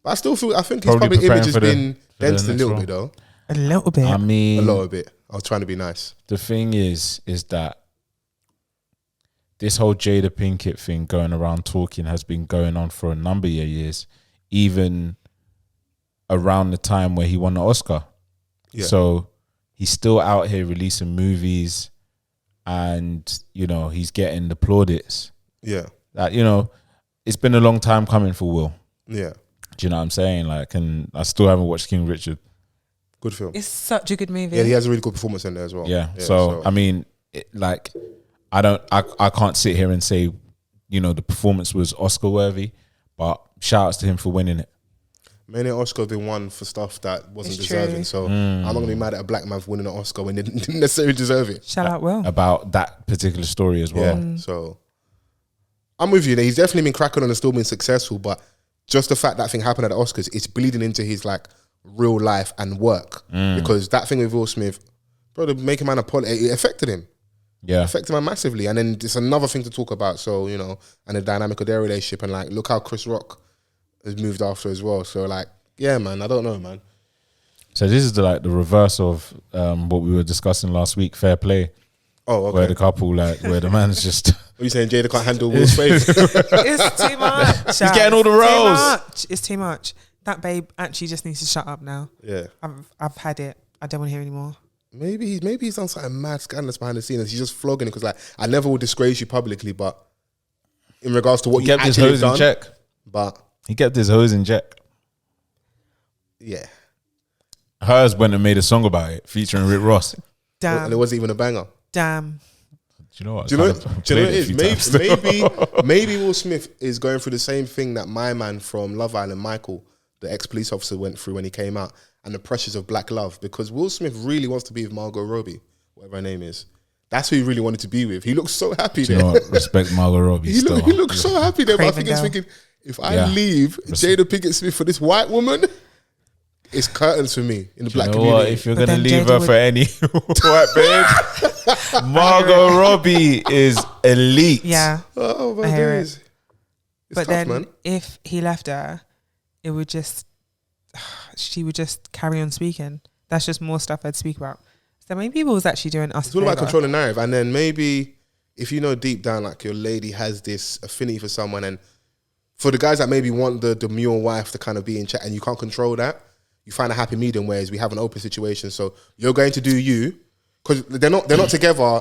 But I still feel, I think his public image has been dented a little bit, though. A little bit. I mean, a little bit. I was trying to be nice. The thing is that this whole Jada Pinkett thing going around talking has been going on for a number of years, even around the time where he won the Oscar. Yeah. So he's still out here releasing movies, and you know he's getting the plaudits. Yeah, that you know, it's been a long time coming for Will. Yeah, do you know what I'm saying? Like, and I still haven't watched King Richard. Good film. It's such a good movie. Yeah, he has a really good performance in there as well. Yeah. So I mean, I can't sit here and say, you know, the performance was Oscar worthy, but shout outs to him for winning it. Many Oscars they won for stuff that wasn't It's deserving. true. So I'm not gonna be mad at a black man for winning an Oscar when they didn't necessarily deserve it. Shout out Will. About that particular story as well. Yeah. So I'm with you. He's definitely been cracking on and still been successful, but just the fact that thing happened at the Oscars, it's bleeding into his like real life and work. Because that thing with Will Smith, bro, to make a man it affected him. Yeah. Affected him massively. And then it's another thing to talk about. So, you know, and the dynamic of their relationship, and like look how Chris Rock has moved after as well. So like, yeah, man, I don't know, man. So this is the reverse of what we were discussing last week, Fair Play. Oh, okay. Where the couple, where the man's just... What are you saying, Jada can't handle Will's face? It's too much. He's getting all the roles. It's too much. That babe actually just needs to shut up now. Yeah. I've had it. I don't want to hear anymore. Maybe he's done something mad scandalous behind the scenes. He's just flogging it because like, I never will disgrace you publicly, but in regards to what he you kept his actually hose done, in check. But he kept his hose in check. Yeah. Hers went and made a song about it, featuring Rick Ross. Damn. And it wasn't even a banger. Damn. Do you know what? Do you know what it is? Maybe Will Smith is going through the same thing that my man from Love Island, Michael, the ex-police officer, went through when he came out, and the pressures of black love. Because Will Smith really wants to be with Margot Robbie, whatever her name is. That's who he really wanted to be with. He looks so happy there. You know what? Respect Margot Robbie. He looks so happy there. But I think he's thinking, if I leave Jada Pinkett Smith for this white woman, it's curtains for me in the black community. What? If you're going to leave her for any white babe, Margot Robbie is elite. Yeah. Oh, my days. But tough, then man. If he left her, it would just, she would just carry on speaking. That's just more stuff I'd speak about. So maybe it was actually doing us. It's all about controlling narrative. And then maybe if you know deep down, like your lady has this affinity for someone, and for the guys that maybe want the demure wife to kind of be in chat and you can't control that, you find a happy medium, whereas we have an open situation. So you're going to do you, because they're not together.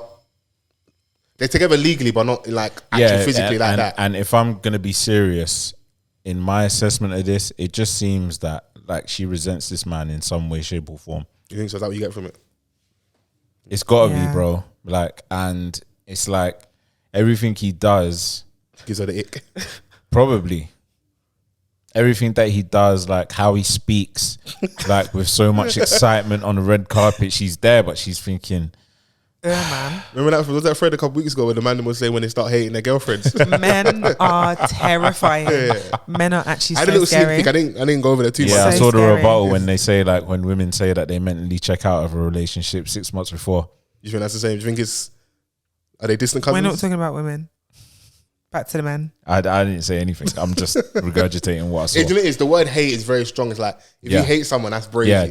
They're together legally, but not like actually physically like that. And if I'm gonna be serious in my assessment of this, it just seems that like she resents this man in some way, shape, or form. You think so? Is that what you get from it? It's gotta be, bro. Like, and it's like everything he does gives her the ick. Probably. Everything that he does, like how he speaks, like with so much excitement on the red carpet, she's there, but she's thinking, man. Remember that? Was that Fred a couple weeks ago where the man was saying when they start hating their girlfriends? Men are terrifying. Yeah. Men are actually so scary. I had a little sneak peek. I didn't go over there too much. Yeah, I saw the rebuttal when they say, like, when women say that they mentally check out of a relationship 6 months before. You think that's the same? Do you think are they distant cousins? We're not talking about women. Back to the men. I didn't say anything. I'm just regurgitating what I saw. It's the word hate is very strong. It's like, if you hate someone, that's brazy. Yeah,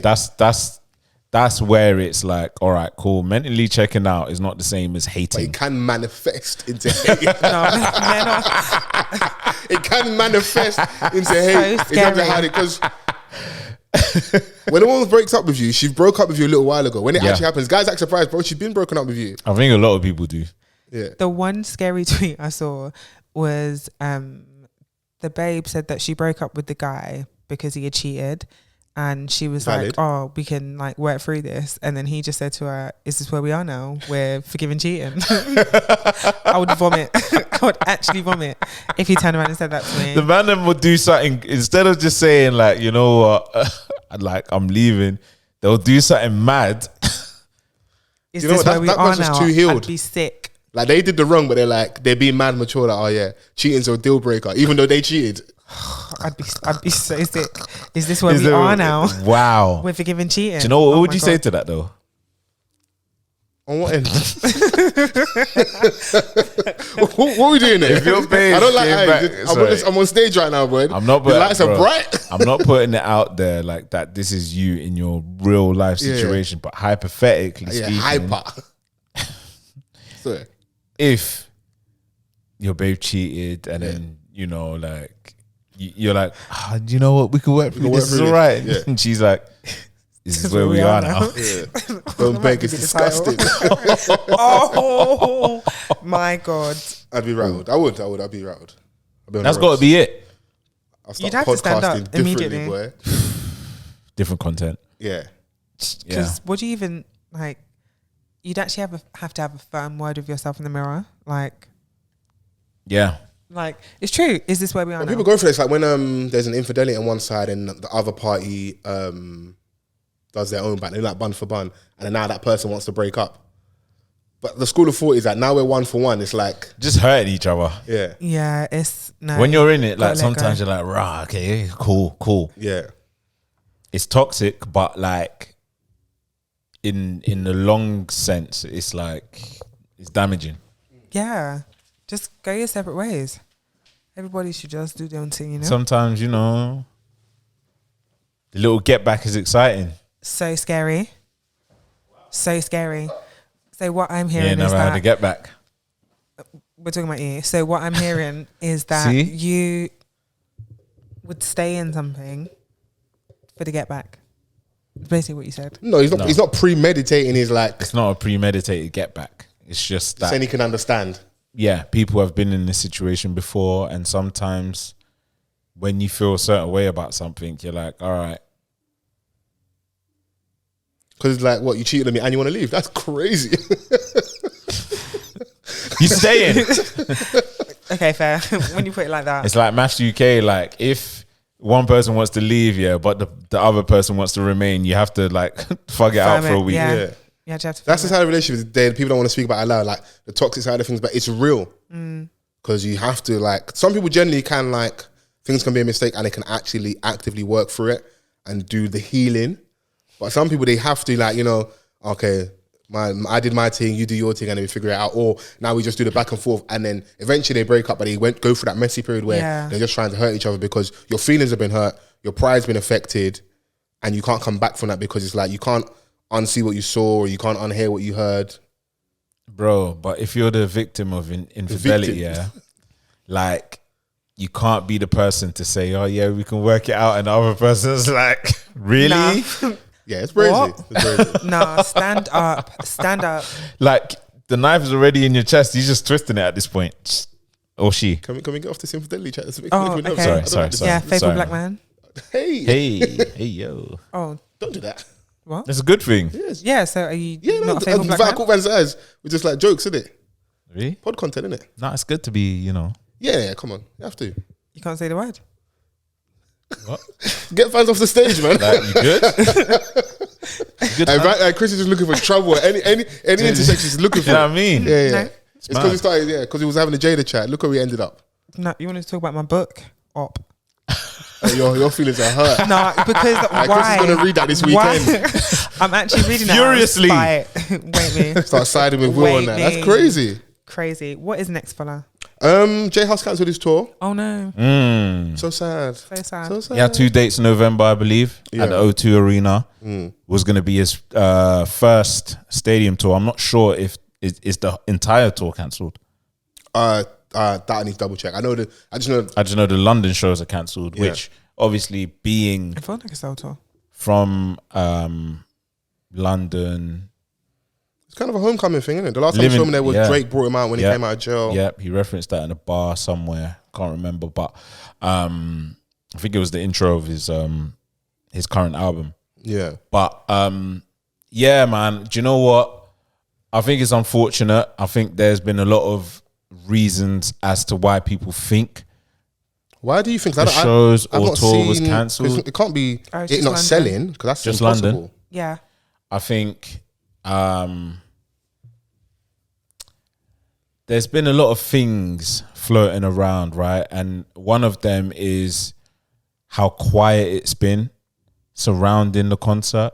that's where it's like, all right, cool. Mentally checking out is not the same as hating. But it can manifest into hate. It can manifest into hate. So scary. Because when a woman breaks up with you, she broke up with you a little while ago. When it actually happens, guys act surprised, bro. She's been broken up with you. I think a lot of people do. Yeah. The one scary tweet I saw was the babe said that she broke up with the guy because he had cheated, and she was like, "Oh, we can like work through this." And then he just said to her, "Is this where we are now? We're forgiving cheating." I would vomit. I would actually vomit if he turned around and said that to me. The man then would do something instead of just saying like, you know what, like I'm leaving. They'll do something mad. Is this where we are now? Too healed. I'd be sick. Like they did the wrong, but they're being mad mature. Like, oh yeah, cheating's a deal breaker, even though they cheated. I'd be so sick. Is this where we are now? Wow. We're forgiving cheating. Do you know what would you say to that though? On what end? what are we doing there? If your babe I don't like. I'm on stage right now, bro. I'm not. The lights are bright. I'm not putting it out there like that. This is you in your real life situation, but hypothetically speaking, hyper. If your babe cheated and then you know, like you're like, you know what, we could work through this. It's all right. Yeah. And she's like, This is where we are now. Yeah. Don't beg, it's disgusting. Oh my God. I'd be rattled. I'd be rattled. That's got to be it. I'll You'd start have to stand up podcasting differently, immediately. boy. Different content. Yeah. Because what do you even, like, you'd actually have to have a firm word with yourself in the mirror. Like, it's true. Is this where we are When now? people go for it, it's like when there's an infidelity on one side and the other party does their own back. They're like bun for bun. And then now that person wants to break up. But the school of thought is that now we're 1 for 1. It's like... Just hurting each other. Yeah. Yeah, it's... No, when you're in it, like sometimes you're like, rah, okay, cool. Yeah. It's toxic, but like in the long sense, it's like, it's damaging. Yeah. Just go your separate ways. Everybody should just do their own thing, you know? Sometimes, you know, the little get back is exciting. So scary. So scary. So what I'm hearing is never that... had a get back. We're talking about you. So what I'm hearing is that you would stay in something for the get back. It's basically what you said. No, he's not. No. He's not premeditating. He's like... It's not a premeditated get back. It's just that... Saying he can understand. Yeah, people have been in this situation before, and sometimes when you feel a certain way about something, you're like, all right. Because it's like, what, you cheated on me and you want to leave? That's crazy. You staying. Okay, fair. When you put it like that. It's like Maths UK, like if one person wants to leave, but the other person wants to remain, you have to like fug it out for a week. Yeah. Yeah, that's the side of relationships that people don't want to speak about out loud, like the toxic side of things, but it's real. Because you have to, like, some people generally can, like, things can be a mistake and they can actually actively work through it and do the healing. But some people, they have to, like, you know, okay, I did my thing, you do your thing, and then we figure it out. Or now we just do the back and forth, and then eventually they break up, but they go through that messy period where they're just trying to hurt each other because your feelings have been hurt, your pride's been affected, and you can't come back from that because it's like you can't unsee what you saw or you can't unhear what you heard. Bro, but if you're the victim of infidelity, like, you can't be the person to say, oh yeah, we can work it out, and the other person's like, really? Nah. Yeah, it's crazy. No, stand up. Like, the knife is already in your chest, you're just twisting it at this point. Or she. Can we get off this infidelity chat? Okay. Sorry. Yeah, faithful black man. Hey, yo. Oh, don't do that. What? That's a good thing. Yes. Yeah, so are you not a faithful black man? Vans eyes. We're just like jokes, isn't it? Really? Pod content, isn't it? Nah, it's good to be, you know. Yeah, come on. You have to. You can't say the word. What? Get fans off the stage, man. Like, you good? Good. Chris is just looking for trouble. Any intersection he's looking for. You know what I mean? Yeah. No. It's because he started, because he was having a Jada chat. Look where we ended up. No, you wanted to talk about my book? Op. Your feelings are hurt. No, because why? Chris is going to read that this weekend. I'm actually reading that. Furiously. Wait me. Start siding with Will on that. That's crazy. Crazy. What is next for her? J House cancelled his tour. Oh no. So sad. So sad. So sad. He had 2 dates in November, I believe, at the O2 Arena. Was going to be his first stadium tour. I'm not sure if is the entire tour cancelled. That I need to double check. I just know the London shows are cancelled, which obviously being I felt like a cell tour from London. It's kind of a homecoming thing, isn't it? The last time I saw him there was Drake brought him out when he came out of jail. Yep, he referenced that in a bar somewhere. Can't remember, but I think it was the intro of his current album. Yeah. But yeah, man, do you know what? I think it's unfortunate. I think there's been a lot of reasons as to why people think. Why do you think the shows or tour was cancelled? It can't be it not London. selling, because that's just impossible. London. Yeah. I think there's been a lot of things floating around, right? And one of them is how quiet it's been surrounding the concert.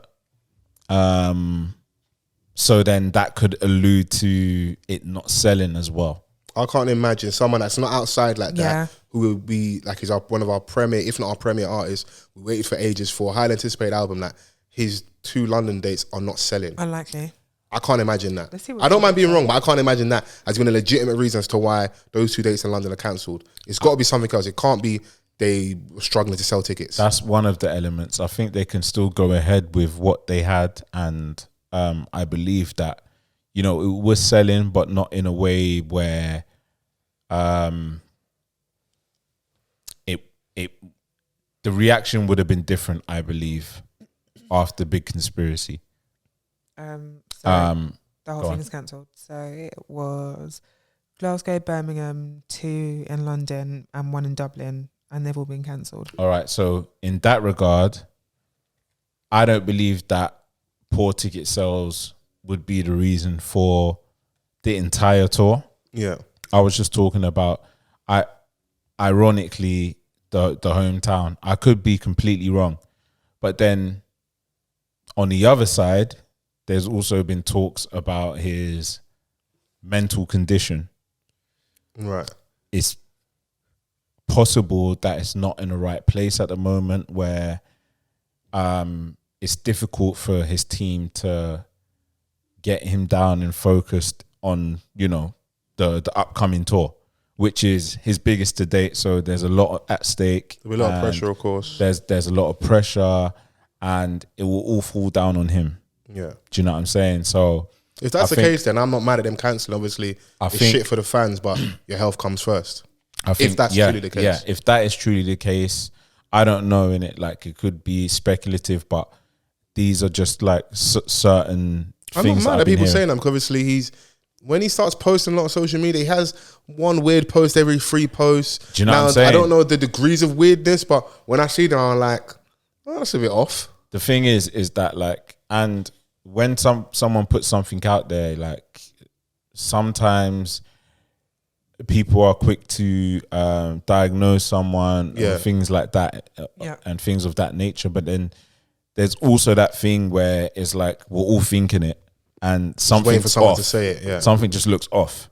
So then that could allude to it not selling as well. I can't imagine someone that's not outside like that who will be like one of our premier, if not our premier artists. We waited for ages for a highly anticipated album that his 2 London dates are not selling. Unlikely. I can't imagine that. I don't mind being wrong, but I can't imagine that as being a legitimate reason as to why those 2 dates in London are cancelled. It's got to be something else. It can't be they were struggling to sell tickets. That's one of the elements. I think they can still go ahead with what they had, and I believe that, you know, it was selling, but not in a way where the reaction would have been different, I believe, after Big Conspiracy. The whole thing is cancelled. So it was Glasgow, Birmingham, 2 in London, and 1 in Dublin, and they've all been cancelled. All right. So in that regard, I don't believe that poor ticket sales would be the reason for the entire tour. Yeah. I was just talking about, ironically, the hometown. I could be completely wrong. But then on the other side, there's also been talks about his mental condition. Right. It's possible that it's not in the right place at the moment, where it's difficult for his team to get him down and focused on, you know, the upcoming tour, which is his biggest to date. So there's a lot at stake. There'll be a lot of pressure, of course. There's a lot of pressure, and it will all fall down on him. Yeah. Do you know what I'm saying? So if that's the case, then I'm not mad at them cancelling. Obviously, it's shit for the fans, but your health comes first. If that's truly the case. Yeah, if that is truly the case, I don't know, in it, like, it could be speculative, but these are just like certain I'm things. not mad at people saying them, because obviously when he starts posting a lot on social media, he has one weird post every 3 posts. Do you know what I'm saying? I don't know the degrees of weirdness, but when I see them, I'm like, oh, that's a bit off. The thing is that, like, and when someone puts something out there, like, sometimes people are quick to diagnose someone, things like that, and things of that nature. But then there's also that thing where it's like we're all thinking it, and something's for someone off. To say it, yeah. Something just looks off,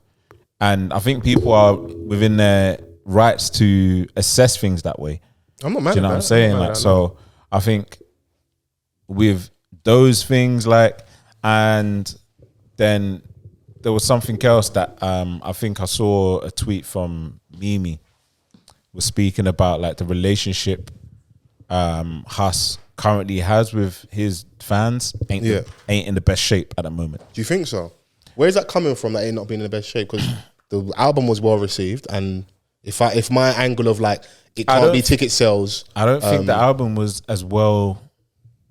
and I think people are within their rights to assess things that way. I'm not mad. Do you know what I'm saying? Like, so I think with those things, like, and then there was something else that I think I saw a tweet from Mimi was speaking about, like, the relationship Huss currently has with his fans ain't in the best shape at the moment. Do you think so? Where's that coming from, that ain't not being in the best shape? Because the album was well received, and if my angle of, like, it can't be ticket sales, I don't think the album was as well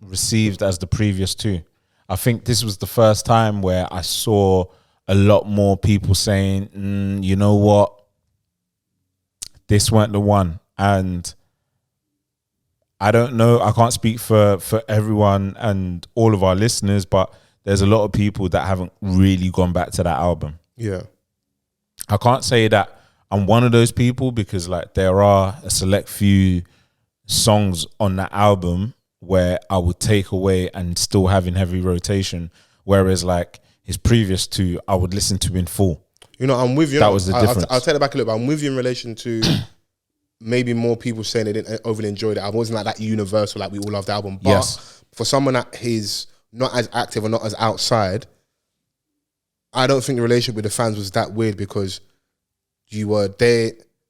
received as the previous two. I think this was the first time where I saw a lot more people saying, you know what, this weren't the one. And I don't know, I can't speak for everyone and all of our listeners, but there's a lot of people that haven't really gone back to that album. Yeah. I can't say that I'm one of those people, because, like, there are a select few songs on that album where I would take away and still have in heavy rotation, whereas, like, his previous two, I would listen to in full. You know, I'm with you. That was the difference. I'll take it back a little bit. I'm with you in relation to maybe more people saying they didn't overly enjoy the album. It wasn't like that universal, like we all love the album. But for someone that is not as active or not as outside, I don't think the relationship with the fans was that weird, because you were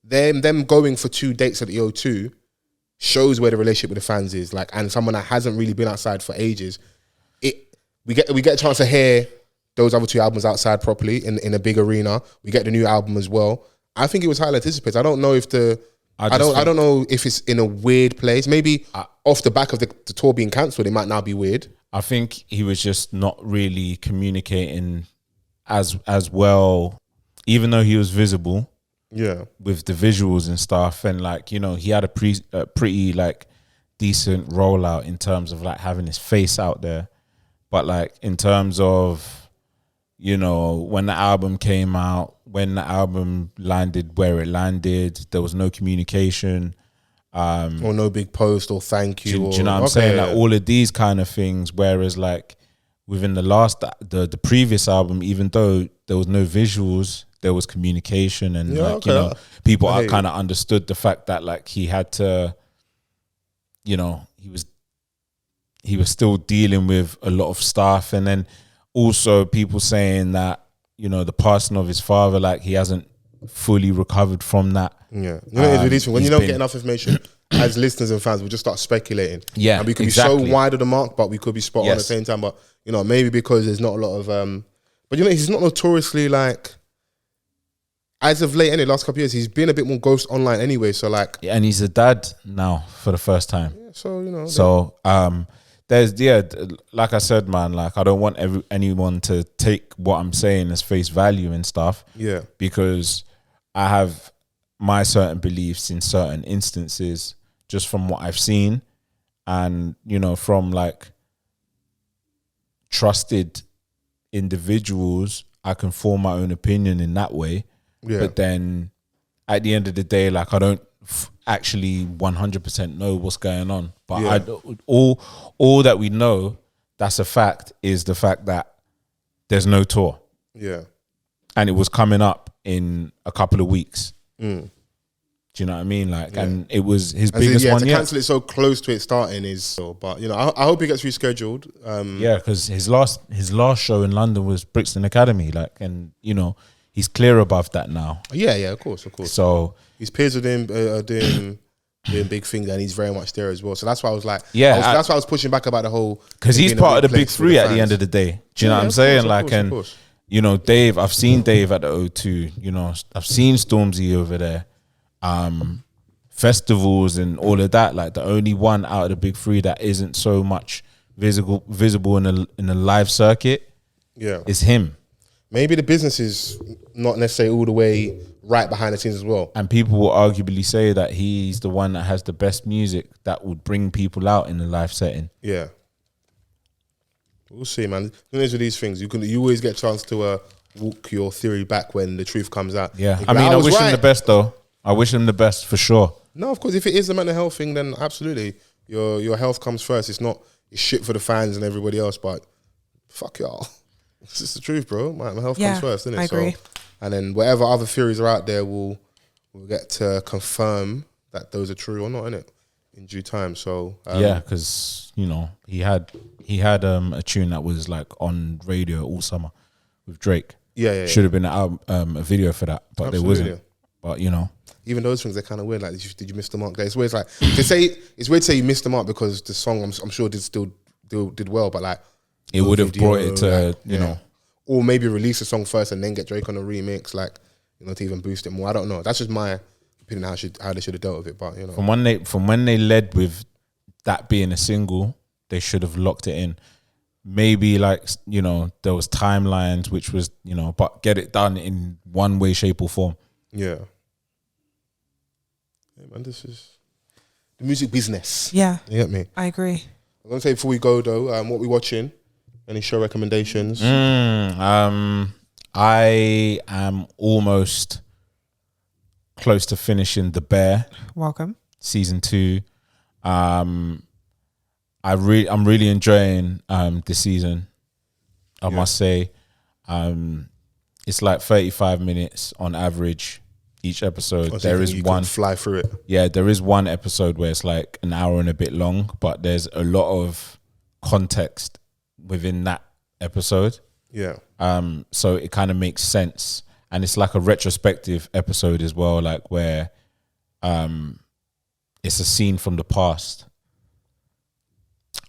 them going for 2 dates at the O2 shows where the relationship with the fans is, like, and someone that hasn't really been outside for ages. We get a chance to hear those other 2 albums outside properly in a big arena. We get the new album as well. I think it was highly anticipated. I don't know if I don't know if it's in a weird place. Maybe off the back of the tour being cancelled, it might now be weird. I think he was just not really communicating as well, even though he was visible. Yeah, with the visuals and stuff, and, like, you know, he had a pretty like decent rollout in terms of, like, having his face out there, but, like, in terms of, you know, when the album came out, when the album landed where it landed, there was no communication, or no big post or thank you. Do you know what I'm saying? Like, all of these kind of things. Whereas, like, within the previous album, even though there was no visuals, there was communication, and you know, people kind of understood the fact that, like, he had to, you know, he was still dealing with a lot of stuff, and then also people saying that, you know, the passing of his father, like, he hasn't fully recovered from that. Yeah, you know, when you don't get enough information, as listeners and fans, we just start speculating. Yeah, and we could be so wide of the mark, but we could be spot on at the same time. But you know, maybe because there's not a lot of, but you know, he's not notoriously like. As of late, in the last couple of years, he's been a bit more ghost online anyway. So like, and he's a dad now for the first time. Yeah, so you know, there's like I said, man. Like I don't want anyone to take what I'm saying as face value and stuff. Yeah, because I have my certain beliefs in certain instances, just from what I've seen, and you know, from like trusted individuals, I can form my own opinion in that way. Yeah. But then at the end of the day, like I don't actually 100% know what's going on. But all that we know, that's a fact, is the fact that there's no tour. Yeah. And it was coming up in a couple of weeks. Do you know what I mean? Like, and it was his biggest one. To cancel it so close to it starting is so. But you know, I hope it gets rescheduled. Yeah, because his last show in London was Brixton Academy. Like, and you know, he's clear above that now. Yeah, of course. So his peers are doing big things, and he's very much there as well. So that's why I was like, that's why I was pushing back about the whole, because he's part of the big three at the end of the day. Do you know what I'm saying? Like, and you know, Dave, I've seen Dave at the O2. You know, I've seen Stormzy over there. Festivals and all of that. Like the only one out of the big three that isn't so much visible in a live circuit, is him. Maybe the business is not necessarily all the way right behind the scenes as well. And people will arguably say that he's the one that has the best music that would bring people out in a live setting. Yeah. We'll see, man. The thing is with these things, you always get a chance to walk your theory back when the truth comes out. Yeah. I mean, I wish him the best though. I wish him the best for sure. No, of course, if it is a mental health thing, then absolutely. Your health comes first. It's shit for the fans and everybody else, but fuck y'all. It's just the truth, bro. My health comes first, isn't it? I agree. So, and then whatever other theories are out there, we'll get to confirm that those are true or not, innit? In due time. So yeah, because you know he had a tune that was like on radio all summer with Drake. Yeah. Should have been a video for that, but there wasn't. But you know, even those things are kind of weird. Like, did you miss the mark? There? It's weird. Like it's weird to say you missed the mark because the song I'm sure did well, but like. It would have brought it to, you know. Or maybe release a song first and then get Drake on a remix, like, you know, to even boost it more. I don't know. That's just my opinion how they should have dealt with it. But, you know. From when they led with that being a single, they should have locked it in. Maybe, like, you know, there was timelines, which was, you know, but get it done in one way, shape or form. Yeah. Hey, man, this is the music business. Yeah. You get me? I agree. I'm going to say before we go, though, what we watching? Any show recommendations? I am almost close to finishing The Bear. Welcome. Season 2. I'm really enjoying this season. I must say. It's like 35 minutes on average each episode. There is one fly through it. Yeah, there is one episode where it's like an hour and a bit long, but there's a lot of context within that episode. Yeah. So it kind of makes sense, and it's like a retrospective episode as well, like where it's a scene from the past.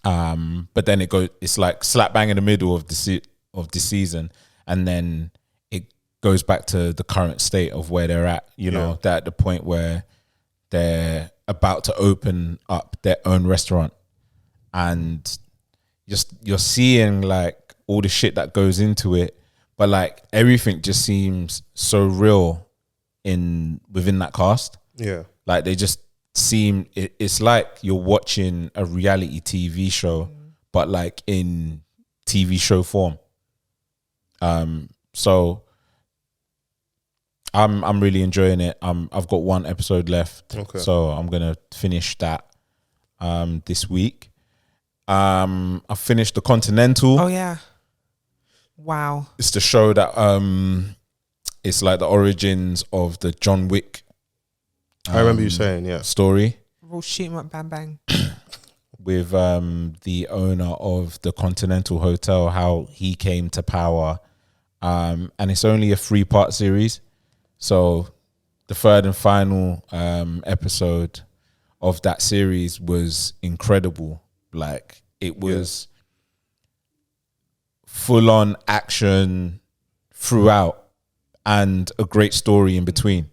But then it's like slap bang in the middle of the season, and then it goes back to the current state of where they're at. You know, they're at the point where they're about to open up their own restaurant, and you're seeing like all the shit that goes into it, but like everything just seems so real within that cast. Yeah, like they just seem. It's like you're watching a reality TV show, but like in TV show form. So I'm really enjoying it. I've got one episode left, so I'm gonna finish that this week. I finished The Continental. Oh yeah, wow! It's the show that it's like the origins of the John Wick. I remember you saying story. We'll shoot him up, bang bang. With the owner of the Continental Hotel, how he came to power, and it's only a 3-part series. So the third and final episode of that series was incredible. Like, it was full on action throughout and a great story in between.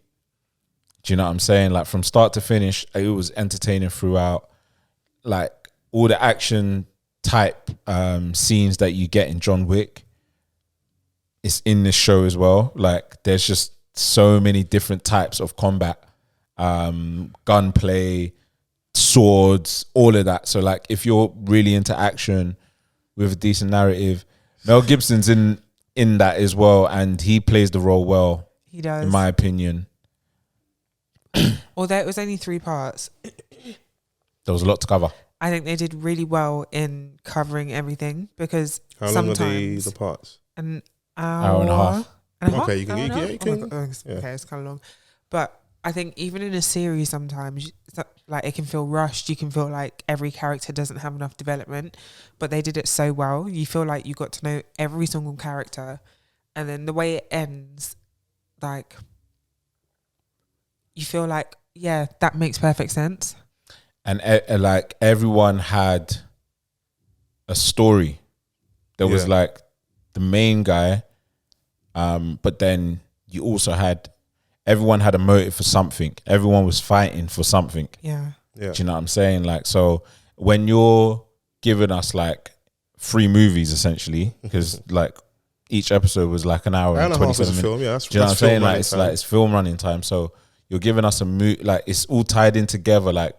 Do you know what I'm saying? Like, from start to finish, it was entertaining throughout. Like, all the action type scenes that you get in John Wick, it's in this show as well. Like, there's just so many different types of combat, gunplay, swords, all of that. So, like, if you're really into action with a decent narrative, Mel Gibson's in that as well, and he plays the role well. He does, in my opinion. Although it was only 3 parts, there was a lot to cover. I think they did really well in covering everything, because how long are the parts? An hour and a half. Okay, you can. Okay, it's kind of long, but I think even in a series, sometimes like it can feel rushed. You can feel like every character doesn't have enough development, but they did it so well. You feel like you got to know every single character, and then the way it ends, like, you feel like, yeah, that makes perfect sense. And like, everyone had a story. There was like the main guy, but then you also had, everyone had a motive for something. Everyone was fighting for something. Yeah. Do you know what I'm saying? Like, so when you're giving us like 3 movies essentially, because like each episode was like an hour and 27 minutes. Film, yeah, that's, do you know what I'm saying? Like, it's film running time. So you're giving us a like, it's all tied in together. Like,